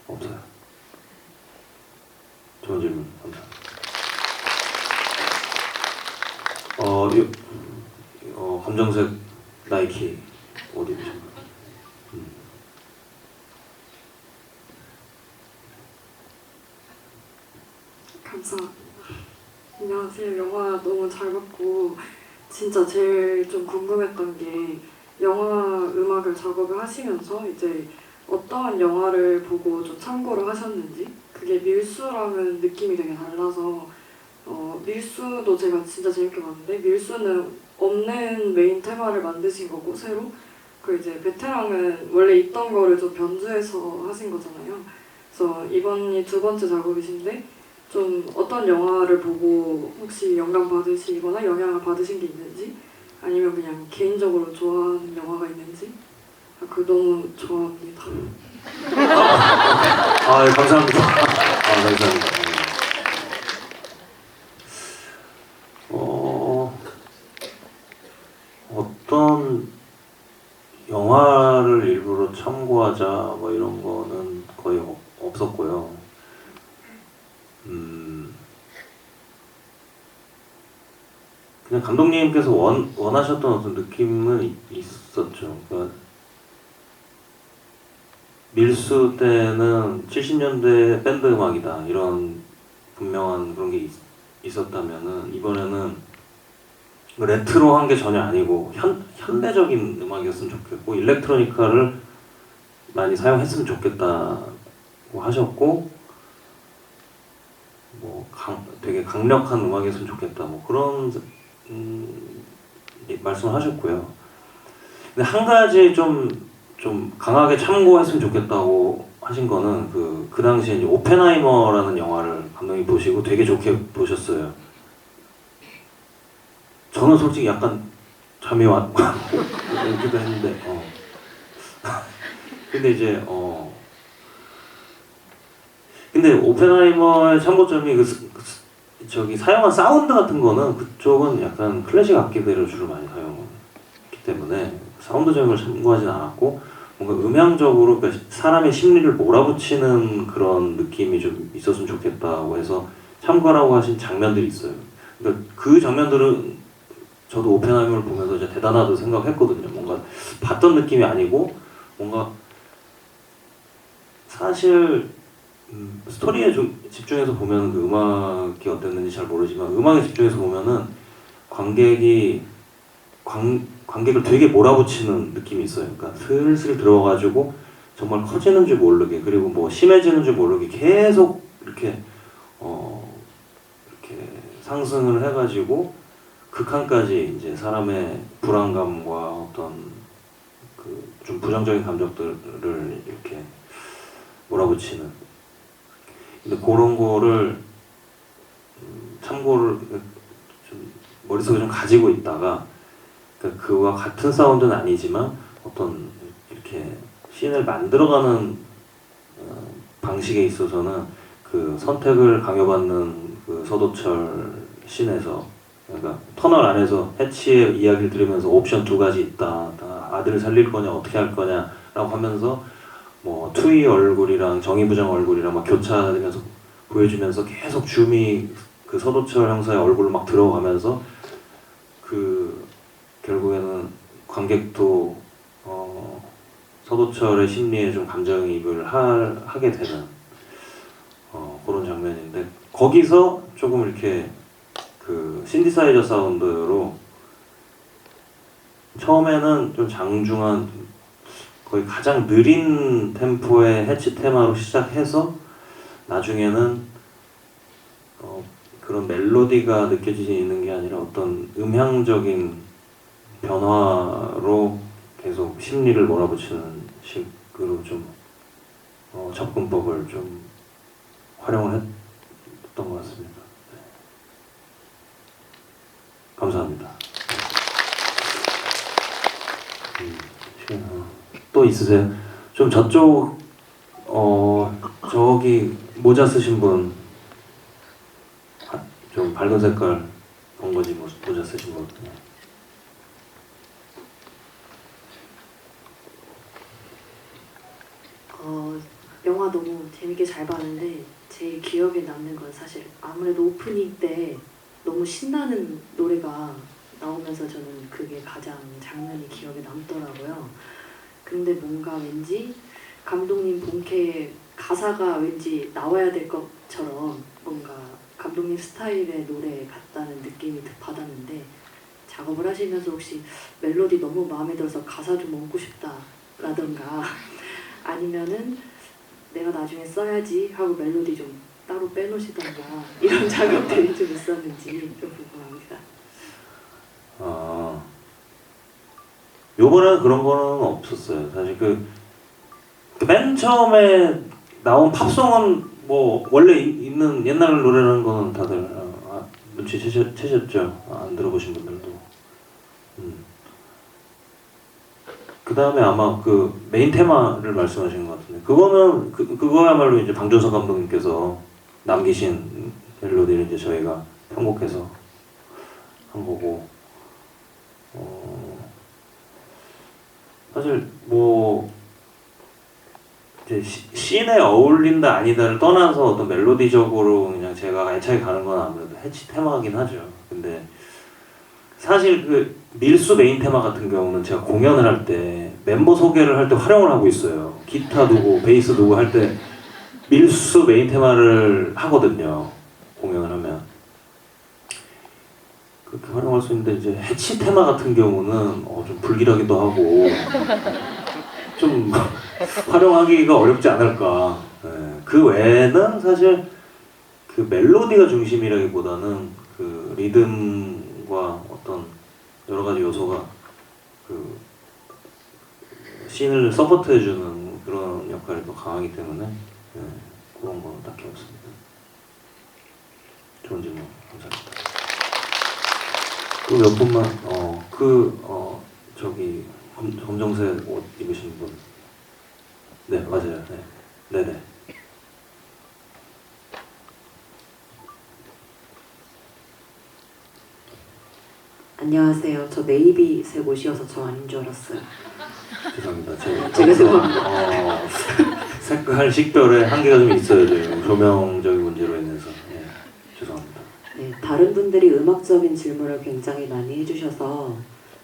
없어요. 좋은 질문 감사합니다. 검정색 나이키 옷 입으신 거. 감사합니다. 안녕하세요. 영화 너무 잘 봤고 진짜 제일 좀 궁금했던 게 영화 음악을 작업을 하시면서 이제 어떠한 영화를 보고 좀 참고를 하셨는지 그게 밀수랑은 느낌이 되게 달라서 밀수도 제가 진짜 재밌게 봤는데 밀수는 없는 메인 테마를 만드신 거고 새로 그 이제 베테랑은 원래 있던 거를 좀 변주해서 하신 거잖아요. 그래서 이번이 두 번째 작업이신데 좀 어떤 영화를 보고 혹시 영감 받으시거나 영향을 받으신 게 있는지 아니면 그냥 개인적으로 좋아하는 영화가 있는지 그 너무 좋아합니다. 예, 감사합니다. 감사합니다. 어떤 영화를 일부러 참고하자 뭐 이런 거는 거의 없었고요. 그냥 감독님께서 원하셨던 어떤 느낌은 있었죠. 그러니까 밀수 때는 70년대 밴드 음악이다 이런 분명한 그런 게 있었다면은 이번에는 레트로한 게 전혀 아니고 현대적인 음악이었으면 좋겠고 일렉트로니카를 많이 사용했으면 좋겠다고 하셨고 뭐 되게 강력한 음악이었으면 좋겠다 뭐 그런 말씀을 하셨고요. 근데 한 가지 좀 강하게 참고했으면 좋겠다고 하신 거는 그 당시에 이제 오펜하이머라는 영화를 감독님 보시고 되게 좋게 보셨어요. 저는 솔직히 약간 잠이 오기도 했는데 근데 이제 근데 오펜하이머의 참고점이 저기 사용한 사운드 같은 거는 그쪽은 약간 클래식 악기들을 주로 많이 사용했기 때문에 사운드적인 걸 참고하진 않았고 뭔가 음향적으로 그러니까 사람의 심리를 몰아붙이는 그런 느낌이 좀 있었으면 좋겠다고 해서 참고라고 하신 장면들이 있어요. 그러니까 그 장면들은 저도 오펜하이머를 보면서 이제 대단하다고 생각했거든요. 뭔가 봤던 느낌이 아니고 뭔가 사실 스토리에 좀 집중해서 보면 그 음악이 어땠는지 잘 모르지만 음악에 집중해서 보면은 관객을 되게 몰아붙이는 느낌이 있어요. 그러니까 슬슬 들어가지고 정말 커지는 줄 모르게 그리고 뭐 심해지는 줄 모르게 계속 이렇게 이렇게 상승을 해가지고 극한까지 이제 사람의 불안감과 어떤 그 좀 부정적인 감정들을 이렇게 몰아붙이는. 근데 그런 거를 참고를 좀 머릿속에 좀 가지고 있다가 그러니까 그와 같은 사운드는 아니지만 어떤 이렇게 씬을 만들어가는 방식에 있어서는 그 선택을 강요받는 그 서도철 씬에서 그러니까 터널 안에서 해치의 이야기를 들으면서 옵션 두 가지 있다. 아들을 살릴 거냐 어떻게 할 거냐라고 하면서 뭐 투이 얼굴이랑 정의부장 얼굴이랑 막 교차되면서 보여주면서 계속 줌이 그 서도철 형사의 얼굴로 막 들어가면서 그 결국에는 관객도 서도철의 심리에 좀 감정이입을 하게 되는 그런 장면인데, 거기서 조금 이렇게 그 신디사이저 사운드로 처음에는 좀 장중한 거의 가장 느린 템포의 해치 테마로 시작해서 나중에는 그런 멜로디가 느껴지는 게 아니라 어떤 음향적인 변화로 계속 심리를 몰아붙이는 식으로 좀 접근법을 좀 활용을 했던 것 같습니다. 네. 감사합니다. 또 있으세요? 좀 저쪽 저기 모자 쓰신 분, 좀 밝은 색깔 번거지 모자 쓰신 분. 네. 영화 너무 재밌게 잘 봤는데 제일 기억에 남는 건 사실 아무래도 오프닝 때 너무 신나는 노래가 나오면서 저는 그게 가장 장면이 기억에 남더라고요. 근데 뭔가 왠지 감독님 본캐 가사가 왠지 나와야 될 것처럼 뭔가 감독님 스타일의 노래 같다는 느낌이 받았는데, 작업을 하시면서 혹시 멜로디 너무 마음에 들어서 가사 좀 얹고 싶다라던가 아니면은 내가 나중에 써야지 하고 멜로디 좀 따로 빼놓으시던가 이런 작업들이 좀 있었는지 좀 궁금합니다. 요번에는 그런 거는 없었어요. 사실 맨 처음에 나온 팝송은 뭐 원래 있는 옛날 노래라는 거는 다들 눈치채셨죠. 안 들어보신 분들도. 그 다음에 아마 그 메인 테마를 말씀하신 것 같은데, 그거는 그거야말로 이제 방준석 감독님께서 남기신 멜로디를 이제 저희가 편곡해서 한 거고, 사실 뭐 이제 씬에 어울린다 아니다를 떠나서 어떤 멜로디적으로 그냥 제가 애착이 가는 건 아무래도 해치 테마긴 하죠. 근데 사실 그 밀수 메인 테마 같은 경우는 제가 공연을 할 때 멤버 소개를 할 때 활용을 하고 있어요. 기타 누구, 베이스 누구 할 때 밀수 메인 테마를 하거든요. 공연을 하면 그렇게 활용할 수 있는데, 이제 해치 테마 같은 경우는 좀 불길하기도 하고 좀 활용하기가 어렵지 않을까. 네. 그 외에는 사실 그 멜로디가 중심이라기보다는 그 리듬과 어떤 여러 가지 요소가 그 씬을 서포트해주는 그런 역할이 더 강하기 때문에 그런 건 딱히 없습니다. 좋은 질문 감사합니다. 그 몇 분만 저기 검정색 옷 입으신 분. 네 맞아요. 네. 네네. 안녕하세요. 저 네이비색 옷이어서 저 아닌 줄 알았어요. 죄송합니다. 제가 죄송합니다. 색깔 식별에 한계가 좀 있어요. 지금 조명적인 문제로 인해서. 네, 죄송합니다. 네, 다른 분들이 음악적인 질문을 굉장히 많이 해주셔서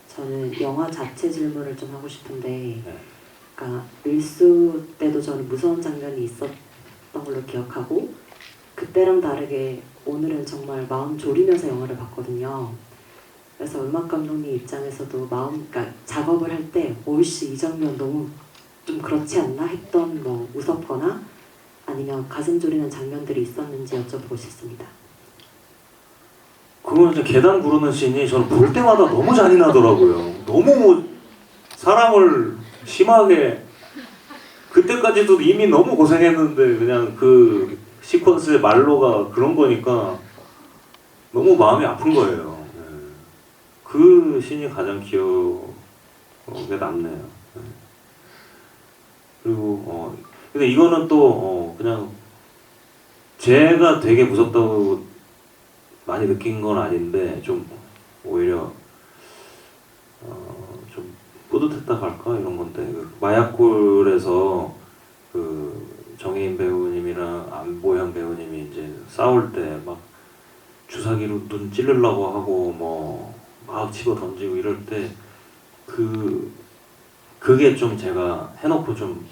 저는 영화 자체 질문을 좀 하고 싶은데, 네. 그러니까 밀수 때도 저는 무서운 장면이 있었던 걸로 기억하고, 그때랑 다르게 오늘은 정말 마음 졸이면서 영화를 봤거든요. 그래서 음악 감독님 입장에서도 그러니까 작업을 할 때 오이씨 이 장면 너무 좀 그렇지 않나 했던 뭐 무섭거나 아니면 가슴 졸이는 장면들이 있었는지 여쭤보고 싶습니다. 그거는 이제 계단 구르는 씬이 저는 볼 때마다 너무 잔인하더라고요. 너무 사람을 심하게, 그때까지도 이미 너무 고생했는데 그냥 그 시퀀스의 말로가 그런 거니까 너무 마음이 아픈 거예요. 그 씬이 가장 기억에 남네요. 그리고 근데 이거는 또 그냥 제가 되게 무섭다고 많이 느낀 건 아닌데, 좀 오히려 좀 뿌듯했다 할까 이런 건데, 그 마약골에서 그 정혜인 배우님이랑 안보영 배우님이 이제 싸울 때 막 주사기로 눈 찌르려고 하고 뭐 막 막 집어 던지고 이럴 때 그게 좀 제가 해놓고 좀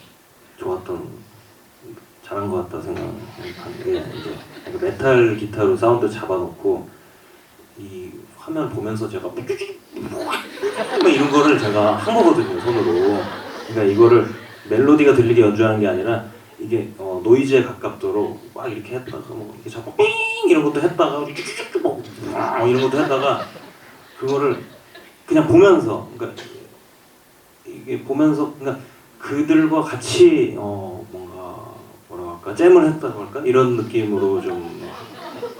좋았던 잘한 것 같다 생각하는 게 이제 메탈 기타로 사운드 잡아놓고 이 화면 보면서 제가 막 이런 거를 제가 한 거거든요 손으로. 그러니까 이거를 멜로디가 들리게 연주하는 게 아니라 이게 노이즈에 가깝도록 막 이렇게 했다가 뭐 이렇게 자꾸 삥 이런 것도 했다가 뭐 이런 것도 했다가 그거를 그냥 보면서 그러니까 이게 보면서 그러니까 그들과 같이 뭔가 뭐라 할까 잼을 했다고 할까 이런 느낌으로 좀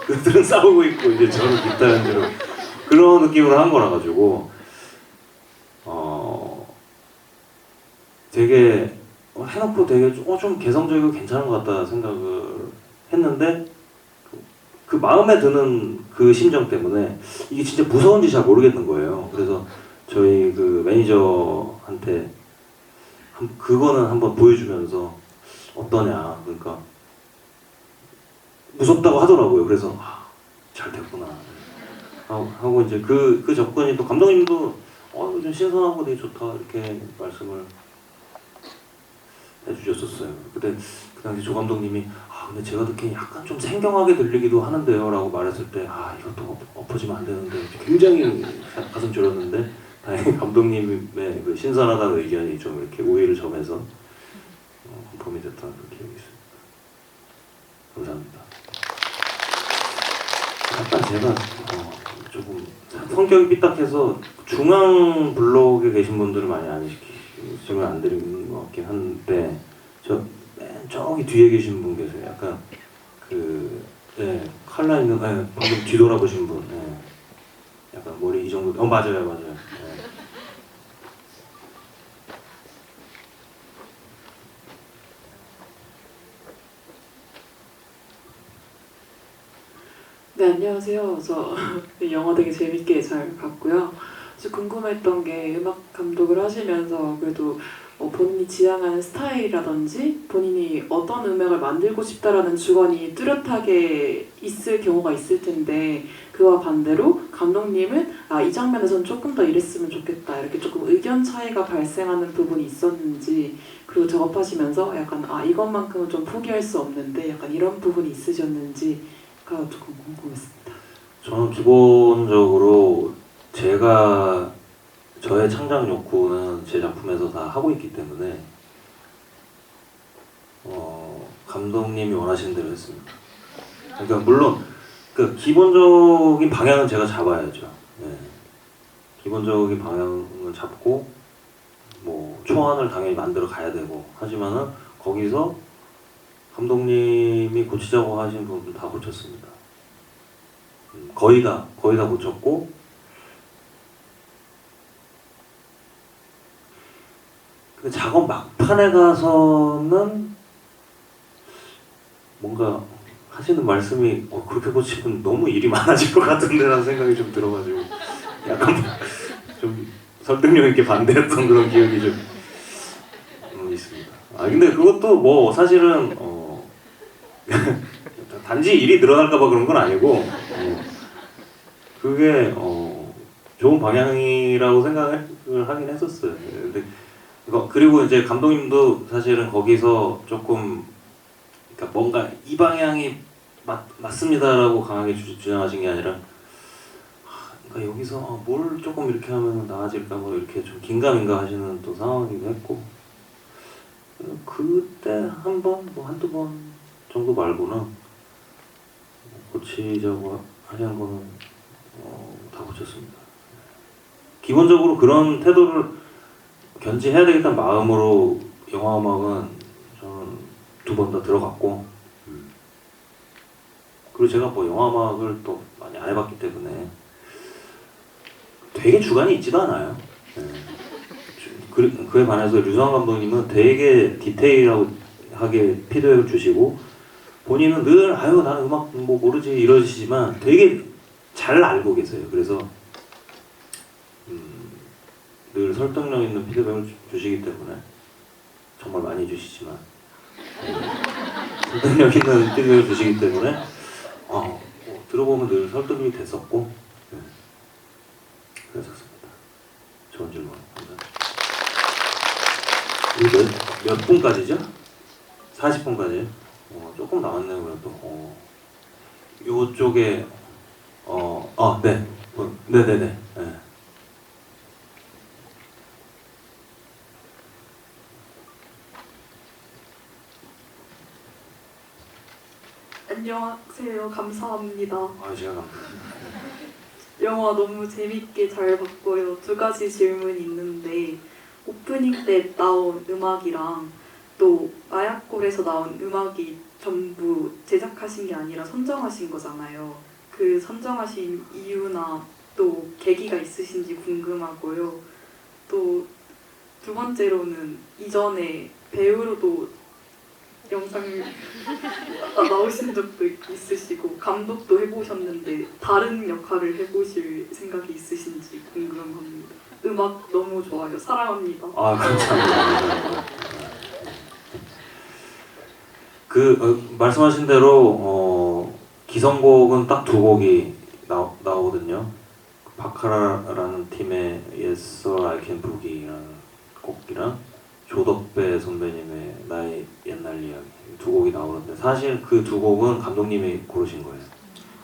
그들은 싸우고 있고 이제 저는 기타 연주로 그런 느낌으로 한 거라 가지고 되게 해놓고 되게 좀 개성적이고 괜찮은 것 같다 생각을 했는데 그 마음에 드는 그 심정 때문에 이게 진짜 무서운지 잘 모르겠는 거예요. 그래서 저희 그 매니저한테 그거는 한번 보여주면서 어떠냐 그러니까 무섭다고 하더라고요. 그래서 잘 됐구나 하고 이제 그 접근이 또 감독님도 좀 신선하고 되게 좋다 이렇게 말씀을 해주셨었어요. 그때 그 당시 조 감독님이 근데 제가 듣기엔 약간 좀 생경하게 들리기도 하는데요 라고 말했을 때 이것도 엎어지면 안 되는데 굉장히 가슴 졸였는데 다행히 감독님의 그 신선하다는 의견이 좀 이렇게 우위를 점해서 공범이 됐던 그 기억이 있습니다. 감사합니다. 약간 제가 조금 성격이 삐딱해서 중앙 블록에 계신 분들을 많이 안 시키면 안 되는 것 같긴 한데 저 맨 저기 뒤에 계신 분 계세요. 약간 칼라 있는 방금 뒤돌아보신 분. 약간 머리 이 정도. 맞아요. 네, 안녕하세요. 저 영화 되게 재밌게 잘 봤고요. 궁금했던 게 음악 감독을 하시면서 그래도 본인이 지향하는 스타일이라든지 본인이 어떤 음악을 만들고 싶다라는 주관이 뚜렷하게 있을 경우가 있을 텐데 그와 반대로 감독님은 이 장면에서는 조금 더 이랬으면 좋겠다 이렇게 조금 의견 차이가 발생하는 부분이 있었는지 그리고 작업하시면서 약간 이것만큼은 좀 포기할 수 없는데 약간 이런 부분이 있으셨는지가 조금 궁금했습니다. 저는 기본적으로 저의 창작 욕구는 제 작품에서 다 하고 있기 때문에 감독님이 원하시는 대로 했습니다. 그러니까 물론 그 기본적인 방향은 제가 잡아야죠. 기본적인 방향을 잡고 뭐 초안을 당연히 만들어 가야 되고 하지만은 거기서 감독님이 고치자고 하신 부분 다 고쳤습니다. 거의 다 고쳤고 근데 작업 막판에 가서는 뭔가 하시는 말씀이 그렇게 고치면 너무 일이 많아질 것 같은데라는 생각이 좀 들어가지고 약간 좀 설득력 있게 반대했던 그런 기억이 좀 있습니다. 근데 그것도 뭐 사실은 단지 일이 늘어날까봐 그런 건 아니고 그게 좋은 방향이라고 생각을 하긴 했었어요. 근데 그리고 이제 감독님도 사실은 거기서 조금 그러니까 뭔가 이 방향이 맞습니다라고 강하게 주장하신 게 아니라 그러니까 여기서 뭘 조금 이렇게 하면 나아질까 뭐 이렇게 좀 긴가민가 하시는 또 상황이기도 했고 그때 한 번 뭐 한두 번 정도 말고는 고치자고 하려는 거는 다 고쳤습니다. 기본적으로 그런 태도를 견지해야 되겠다는 마음으로 영화 음악은 저는 2번 다 들어갔고 그리고 제가 뭐 영화 음악을 또 많이 안 해봤기 때문에 되게 주관이 있지도 않아요. 그에 반해서 류성환 감독님은 되게 디테일하게 피드백을 주시고 본인은 늘 나는 음악 뭐 모르지 이러시지만 되게 잘 알고 계세요. 그래서 늘 설득력 있는 피드백을 주시기 때문에 정말 많이 주시지만 설득력 있는 피드백을 주시기 때문에 들어보면 늘 설득이 됐었고 그래서 몇 분까지죠? 40분까지요? 조금 남았네요, 그래도. 요쪽에, 네. 네네네. 네. 안녕하세요. 감사합니다. 제가 감사합니다. 영화 너무 재밌게 잘 봤고요. 두 가지 질문이 있는데 오프닝 때 나온 음악이랑 또 마약골에서 나온 음악이 전부 제작하신 게 아니라 선정하신 거잖아요. 그 선정하신 이유나 또 계기가 있으신지 궁금하고요. 또 두 번째로는 이전에 배우로도 영상을 나오신 적도 있으시고 감독도 해보셨는데 다른 역할을 해보실 생각이 있으신지 궁금합니다. 음악 너무 좋아요. 사랑합니다. 감사합니다. 말씀하신 대로 기성곡은 딱 두 곡이 나오거든요. 바카라라는 팀의 Yes Sir I Can Boogie라는 곡이랑 조덕배 선배님의 나의 옛날 이야기 두 곡이 나오는데 사실 그 두 곡은 감독님이 고르신 거예요.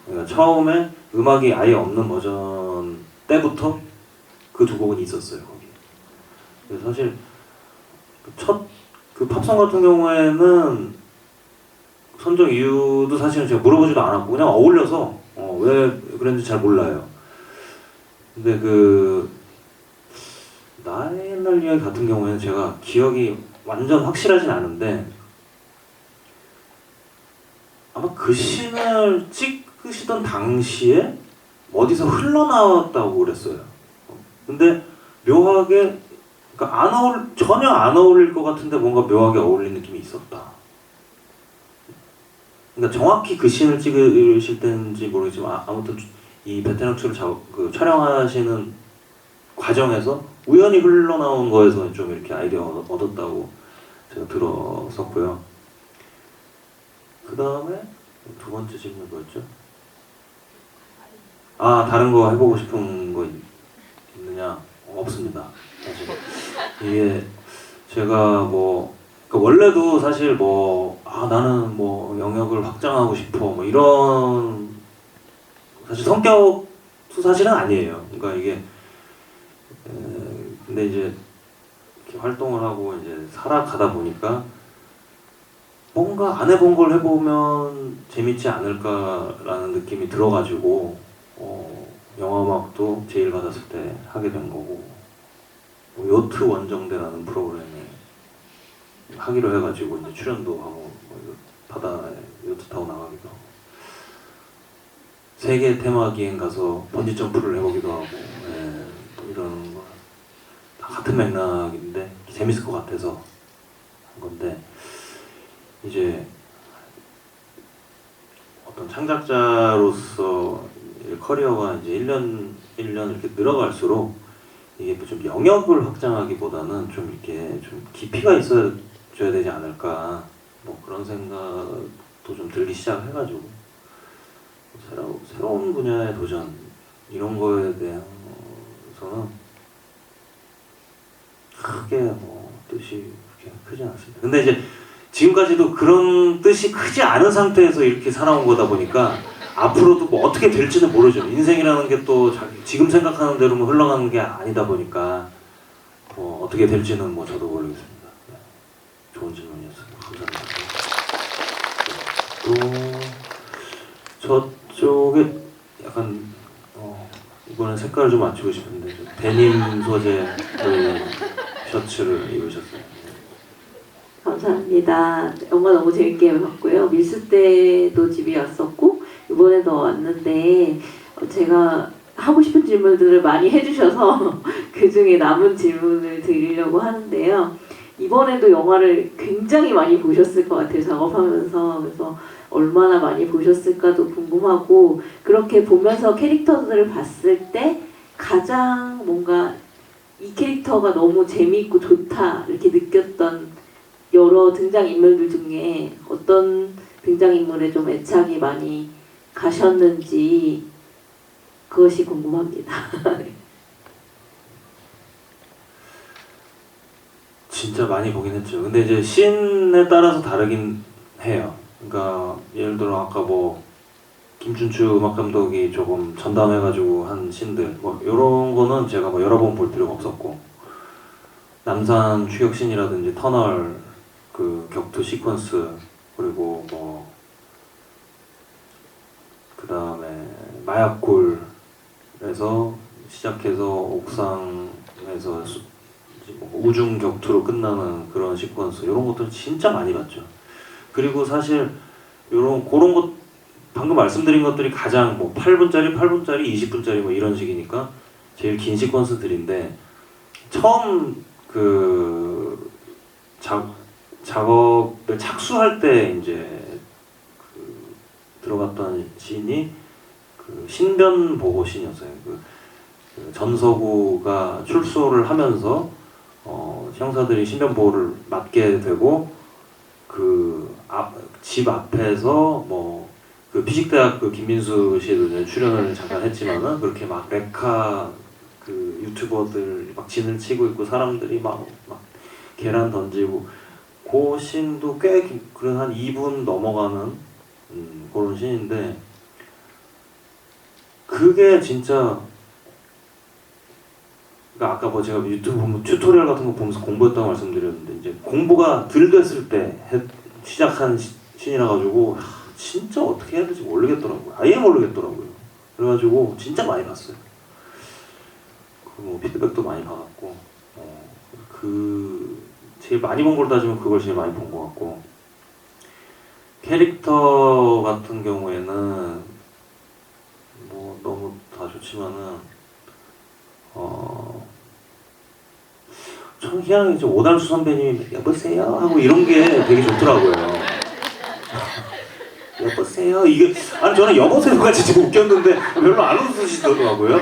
그러니까 처음에 음악이 아예 없는 버전 때부터 그 두 곡은 있었어요 거기. 그래서 사실 그 팝송 같은 경우에는 선정 이유도 사실은 제가 물어보지도 않았고 그냥 어울려서 왜 그랬는지 잘 몰라요. 근데 나의 옛날 이야기 같은 경우에는 제가 기억이 완전 확실하진 않은데 아마 그 씬을 찍으시던 당시에 어디서 흘러나왔다고 그랬어요. 근데 묘하게 그러니까 전혀 안 어울릴 것 같은데 뭔가 묘하게 어울리는 느낌이 있었다. 그러니까 정확히 그 씬을 찍으실 때인지 모르겠지만 아무튼 이 베테랑 2를 촬영하시는 과정에서 우연히 흘러나온 거에서 좀 이렇게 아이디어 얻었다고 제가 들었었고요. 그 다음에 두 번째 질문 뭐였죠? 다른 거 해보고 싶은 거 있느냐? 없습니다. 사실 이게 제가 그러니까 원래도 사실 나는 영역을 확장하고 싶어 이런 사실 성격도 사실은 아니에요. 그러니까 이게 근데 이제 이렇게 활동을 하고 이제 살아가다 보니까 뭔가 안 해본 걸 해보면 재밌지 않을까라는 느낌이 들어가지고 영화음악도 제일 받았을 때 하게 된 거고 요트 원정대라는 프로그램에 하기로 해가지고 이제 출연도 하고 바다에 요트 타고 나가기도 하고 세계 테마 기행 가서 번지 점프를 해보기도 하고 이런 거 다 같은 맥락인데 재밌을 것 같아서 한 건데 이제 어떤 창작자로서 커리어가 이제 1년 이렇게 늘어갈수록 이게 좀 영역을 확장하기보다는 좀 이렇게 좀 깊이가 있어야 되지 않을까 그런 생각도 좀 들기 시작해가지고 새로운 분야의 도전 이런 거에 대해서는 크게 뜻이 그렇게 크지 않습니다. 근데 이제 지금까지도 그런 뜻이 크지 않은 상태에서 이렇게 살아온 거다 보니까 앞으로도 어떻게 될지는 모르죠. 인생이라는 게 또 지금 생각하는 대로만 흘러가는 게 아니다 보니까 어떻게 될지는 저도 모르겠습니다. 네. 좋은 질문이었습니다. 감사합니다. 또 저쪽에 약간 이번에 색깔을 좀 맞추고 싶은데 데님 소재 셔츠를 입으셨어요. 감사합니다. 영화 너무 재밌게 봤고요. 밀수 때도 집에 왔었고 이번에도 왔는데 제가 하고 싶은 질문들을 많이 해주셔서 그 중에 남은 질문을 드리려고 하는데요. 이번에도 영화를 굉장히 많이 보셨을 것 같아요. 작업하면서. 그래서 얼마나 많이 보셨을까도 궁금하고 그렇게 보면서 캐릭터들을 봤을 때 가장 뭔가 이 캐릭터가 너무 재미있고 좋다 이렇게 느꼈던 여러 등장인물들 중에 어떤 등장인물에 좀 애착이 많이 가셨는지 그것이 궁금합니다. 진짜 많이 보긴 했죠. 근데 이제 씬에 따라서 다르긴 해요. 그러니까 예를 들어 아까 뭐 김춘추 음악 감독이 조금 전담해가지고 한 씬들 뭐 이런 거는 제가 뭐 여러 번 볼 필요가 없었고, 남산 추격 씬이라든지 터널 그 격투 시퀀스, 그리고 뭐 그 다음에 마약골에서 시작해서 옥상에서 뭐 우중 격투로 끝나는 그런 시퀀스, 이런 것들 진짜 많이 봤죠. 그리고 사실 그런 것 방금 말씀드린 것들이 가장 뭐 8분짜리, 20분짜리 뭐 이런 식이니까 제일 긴 시퀀스들인데, 처음 그 작업을 착수할 때 이제 그 들어갔던 씬이 그 신변 보고 씬이었어요. 그 전서구가 출소를 하면서 형사들이 신변 보호를 맡게 되고, 그 집 앞에서 뭐 그 피식대학 그 김민수 씨도 출연을 잠깐 했지만은, 그렇게 막 레카 그 유튜버들 막 진을 치고 있고 사람들이 막 계란 던지고, 그 씬도 꽤 그런 한 2분 넘어가는 그런 씬인데, 그게 진짜, 그러니까 아까 뭐 제가 유튜브 보면 튜토리얼 같은 거 보면서 공부했다고 말씀드렸는데, 이제 공부가 덜 됐을 때 시작한 씬이라 가지고 진짜 어떻게 해야 될지 모르겠더라고요. 아예 모르겠더라고요. 그래가지고 진짜 많이 봤어요. 뭐 피드백도 많이 받았고, 그 제일 많이 본 걸 따지면 그걸 제일 많이 본 것 같고, 캐릭터 같은 경우에는 뭐 너무 다 좋지만은 저는 그냥 이제 오달수 선배님이 여보세요 하고 이런 게 되게 좋더라고요. 여보세요, 이게 아니 저는 여보세요가 진짜 웃겼는데 별로 안 웃으시더라고요.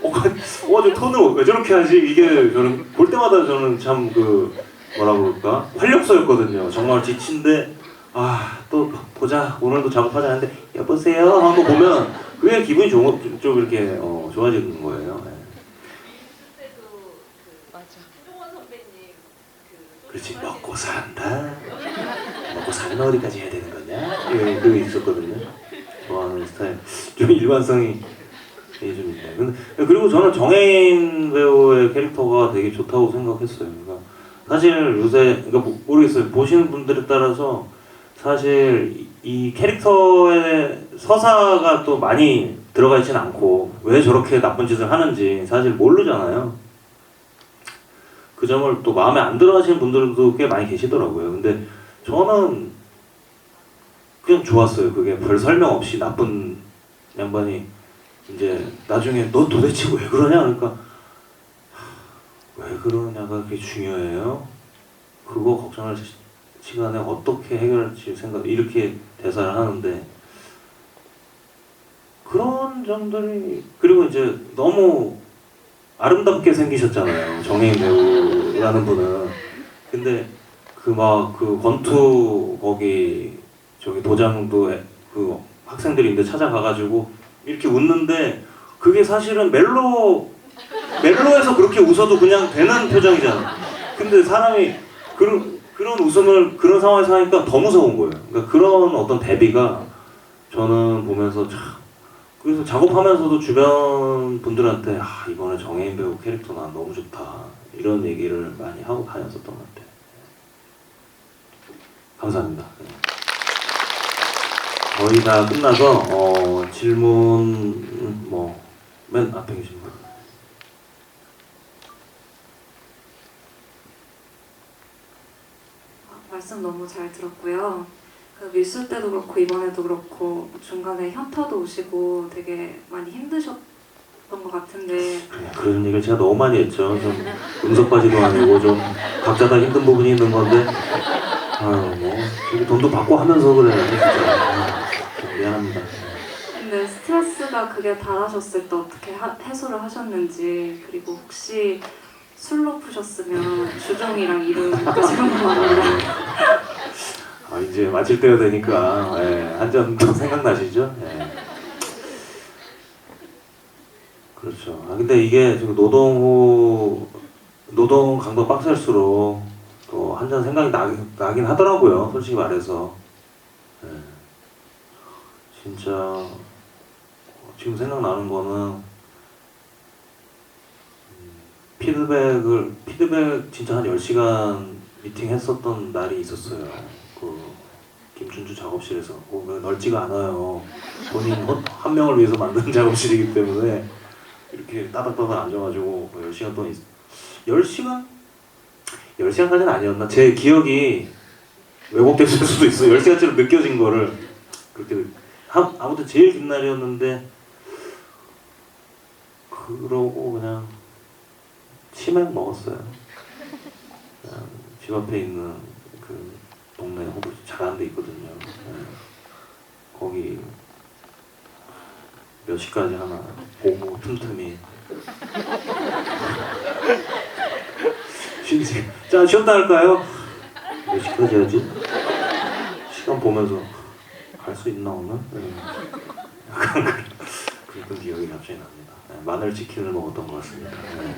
저 톤을 왜 저렇게 하지? 이게 저는 볼 때마다 저는 참 그 뭐라 그럴까, 활력소였거든요. 정말 지친데 또 보자, 오늘도 작업하자 하는데 여보세요 하고 보면 그게 기분이 좀 이렇게 좋아지는 거예요. 네. 그렇지, 먹고 산다. 먹고 사는 어디까지 해야 되는 거냐? 그게 있었거든요. 좋아하는 스타일. 좀 일관성이 되게 좀 있네. 근데 그리고 저는 정혜인 배우의 캐릭터가 되게 좋다고 생각했어요. 그러니까 사실 요새, 그러니까 모르겠어요. 보시는 분들에 따라서 사실 이 캐릭터의 서사가 또 많이 들어가 있지는 않고, 왜 저렇게 나쁜 짓을 하는지 사실 모르잖아요. 그 점을 또 마음에 안 들어 하시는 분들도 꽤 많이 계시더라고요. 근데 저는 그냥 좋았어요. 그게 별 설명 없이 나쁜 양반이 이제 나중에 너 도대체 왜 그러냐? 그러니까 왜 그러냐가 그게 중요해요. 그거 걱정할 시간에 어떻게 해결할지 생각, 이렇게 대사를 하는데, 그런 점들이, 그리고 이제 너무 아름답게 생기셨잖아요, 정혜인 배우라는 분은. 근데 그 권투 거기 저기 도장도 그 학생들인데 찾아가가지고 이렇게 웃는데, 그게 사실은 멜로에서 그렇게 웃어도 그냥 되는 표정이잖아. 근데 사람이 그런 웃음을 그런 상황에서 하니까 더 무서운 거예요. 그러니까 그런 어떤 대비가 저는 보면서 참, 그래서 작업하면서도 주변 분들한테 이번에 정혜인 배우 캐릭터 난 너무 좋다, 이런 얘기를 많이 하고 다녔었던 것 같아요. 감사합니다. 거의 다 끝나서 질문 뭐 맨 앞에 계신 분. 말씀 너무 잘 들었고요. 그 밀수 때도 그렇고 이번에도 그렇고 중간에 현타도 오시고 되게 많이 힘드셨던 것 같은데, 그런 얘기를 제가 너무 많이 했죠. 좀 응석바지도 아니고 좀 각자 다 힘든 부분이 있는 건데, 뭐 저기 돈도 받고 하면서 그래요. 진짜 미안합니다. 근데 스트레스가 그게 닿으셨을 때 어떻게 해소를 하셨는지, 그리고 혹시 술로 푸셨으면 주종이랑 이름까지 궁금합니다. 이제 마칠 때가 되니까 한 잔 더 생각나시죠? 그렇죠. 근데 이게 지금 노동 강도 빡셀수록 또 한 잔 생각이 나긴 하더라고요. 솔직히 말해서. 네. 진짜 지금 생각나는 거는 피드백 진짜 한 10시간 미팅 했었던 날이 있었어요. 그 김춘주 작업실에서 넓지가 않아요. 본인 한 명을 위해서 만든 작업실이기 때문에 이렇게 따닥따닥 앉아가지고 10시간 동안 10시간? 10시간까지는 아니었나? 제 기억이 왜곡됐을 수도 있어요. 10시간처럼 느껴진 거를 그렇게 아무튼 제일 긴 날이었는데 그러고 그냥 치맥 먹었어요. 그냥 집 앞에 있는 그 동네 호구 잘하는 데 있거든요. 네. 거기 몇 시까지 하나 보고 틈틈이 자 쉬었다 할까요? 몇 시까지 하지? 시간 보면서 갈 수 있나 오늘? 네. 약간 그랬던 기억이 갑자기 납니다. 네, 마늘 치킨을 먹었던 것 같습니다. 네.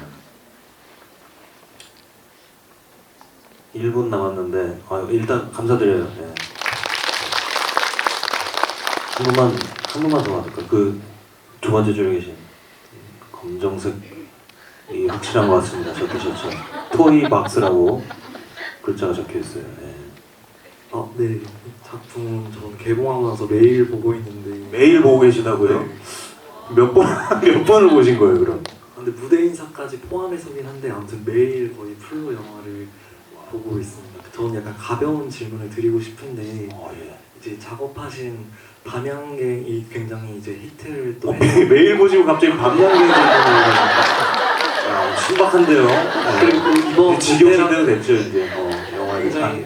1분 남았는데 일단 감사드려요. 네. 한 번만 더 받을까요? 그 두 번째 줄에 계신 검정색이 확실한 것 같습니다. 적으셨죠? 토이박스라고 글자가 적혀있어요. 네. 네. 작품 저는 개봉하고 나서 매일 보고 있는데 매일 보고 계시다고요? 네. 몇 번을 보신 거예요, 그럼? 근데 무대 인사까지 포함해서긴 한데 아무튼 매일 거의 풀로 영화를 보고 있습니다. 저는 약간 가벼운 질문을 드리고 싶은데 예. 이제 작업하신 밤양갱이 굉장히 이제 히트를 또 매일 보시고 갑자기 밤양갱을 신박한데요. 그리고 이번 지겨우실 때도 됐죠, 이제. 영화에 굉장히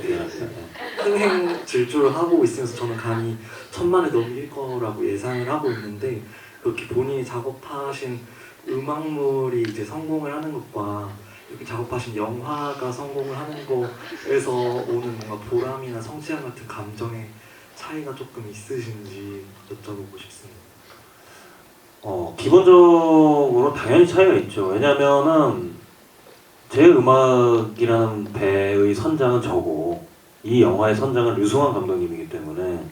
흥행 질주를 하고 있으면서 저는 감히 1000만을 넘길 거라고 예상을 하고 있는데 그렇게 본인이 작업하신 음악물이 이제 성공을 하는 것과 이렇게 작업하신 영화가 성공을 하는 거에서 오는 뭔가 보람이나 성취감 같은 감정의 차이가 조금 있으신지 여쭤보고 싶습니다. 기본적으로 당연히 차이가 있죠. 왜냐면은 제 음악이라는 배의 선장은 저고 이 영화의 선장은 류승환 감독님이기 때문에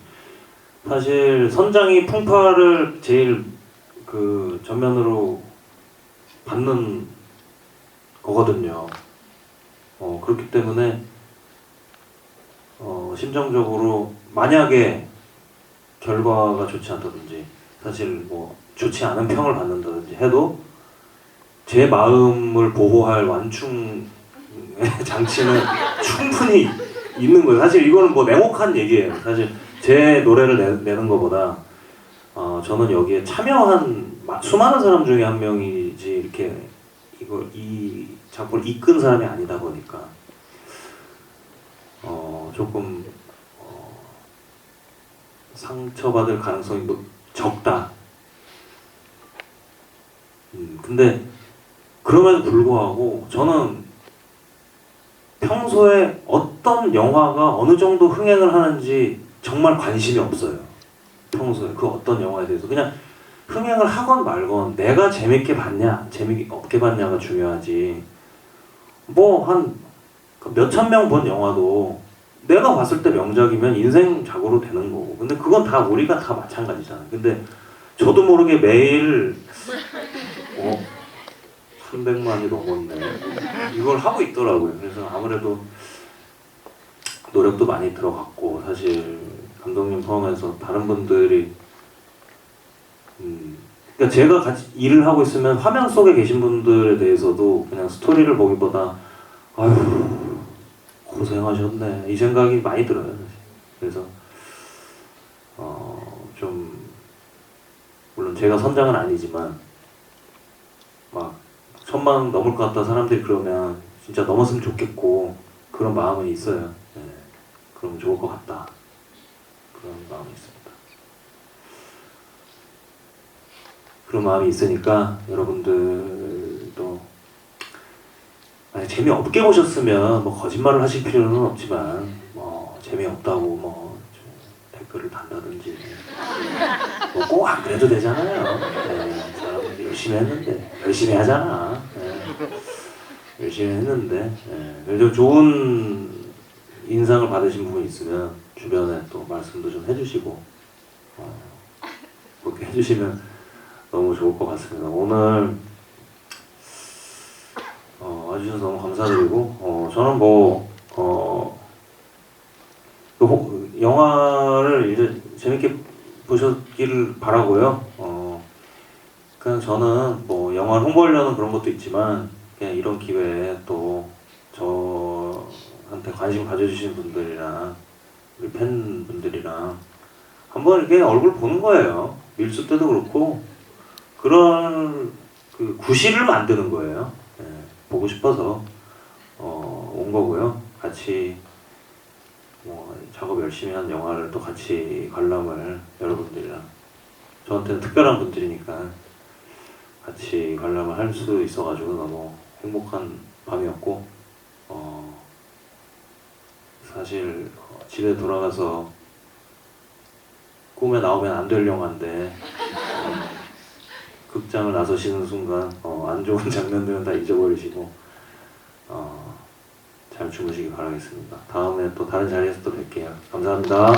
사실 선장이 풍파를 제일 그 전면으로 받는 거거든요. 그렇기 때문에 심정적으로 만약에 결과가 좋지 않다든지 사실 뭐 좋지 않은 평을 받는다든지 해도 제 마음을 보호할 완충 장치는 충분히 있는 거예요. 사실 이거는 뭐 냉혹한 얘기예요. 사실 제 노래를 내는 것보다 저는 여기에 참여한 수많은 사람 중에 한 명이지 이렇게 이 작품을 이끈 사람이 아니다 보니까 조금 상처받을 가능성이 적다. 근데 그럼에도 불구하고 저는 평소에 어떤 영화가 어느 정도 흥행을 하는지 정말 관심이 없어요. 평소에 그 어떤 영화에 대해서 그냥 흥행을 하건 말건 내가 재밌게 봤냐 재미없게 봤냐가 중요하지. 뭐 한 몇천 명 본 영화도 내가 봤을 때 명작이면 인생작으로 되는 거고 근데 그건 다 우리가 다 마찬가지잖아요. 근데 저도 모르게 매일 300만이 넘었네 이걸 하고 있더라고요. 그래서 아무래도 노력도 많이 들어갔고 사실 감독님 포함해서 다른 분들이 그러니까 제가 같이 일을 하고 있으면 화면 속에 계신 분들에 대해서도 그냥 스토리를 보기보다 아휴 고생하셨네 이 생각이 많이 들어요. 사실. 그래서 좀 물론 제가 선장은 아니지만 막 1000만 넘을 것 같다 사람들이 그러면 진짜 넘었으면 좋겠고 그런 마음은 있어요. 네. 그러면 좋을 것 같다 그런 마음이 있습니다. 그런 마음이 있으니까 여러분들도 재미없게 보셨으면 뭐 거짓말을 하실 필요는 없지만 뭐 재미없다고 뭐 댓글을 단다든지 뭐 꼭 안 그래도 되잖아요. 네, 사람들이 열심히 했는데 열심히 하잖아. 네. 열심히 했는데 그래도 좋은 인상을 받으신 부분이 있으면 주변에 또 말씀도 좀 해주시고 그렇게 해주시면 너무 좋을 것 같습니다. 오늘 와주셔서 너무 감사드리고 저는 영화를 이제 재밌게 보셨기를 바라고요. 그냥 저는 뭐 영화 홍보하려는 그런 것도 있지만 그냥 이런 기회에 또 저한테 관심 가져주신 분들이랑 우리 팬분들이랑 한번 이렇게 얼굴 보는 거예요. 밀수 때도 그렇고 그런 그 구실을 만드는 거예요. 보고 싶어서 온 거고요. 같이 뭐 작업 열심히 한 영화를 또 같이 관람을 여러분들이랑 저한테는 특별한 분들이니까 같이 관람을 할 수 있어가지고 너무 행복한 밤이었고 사실 집에 돌아가서 꿈에 나오면 안 될 영화인데 극장을 나서시는 순간 안 좋은 장면들은 다 잊어버리시고 잘 주무시기 바라겠습니다. 다음에 또 다른 자리에서 또 뵐게요. 감사합니다.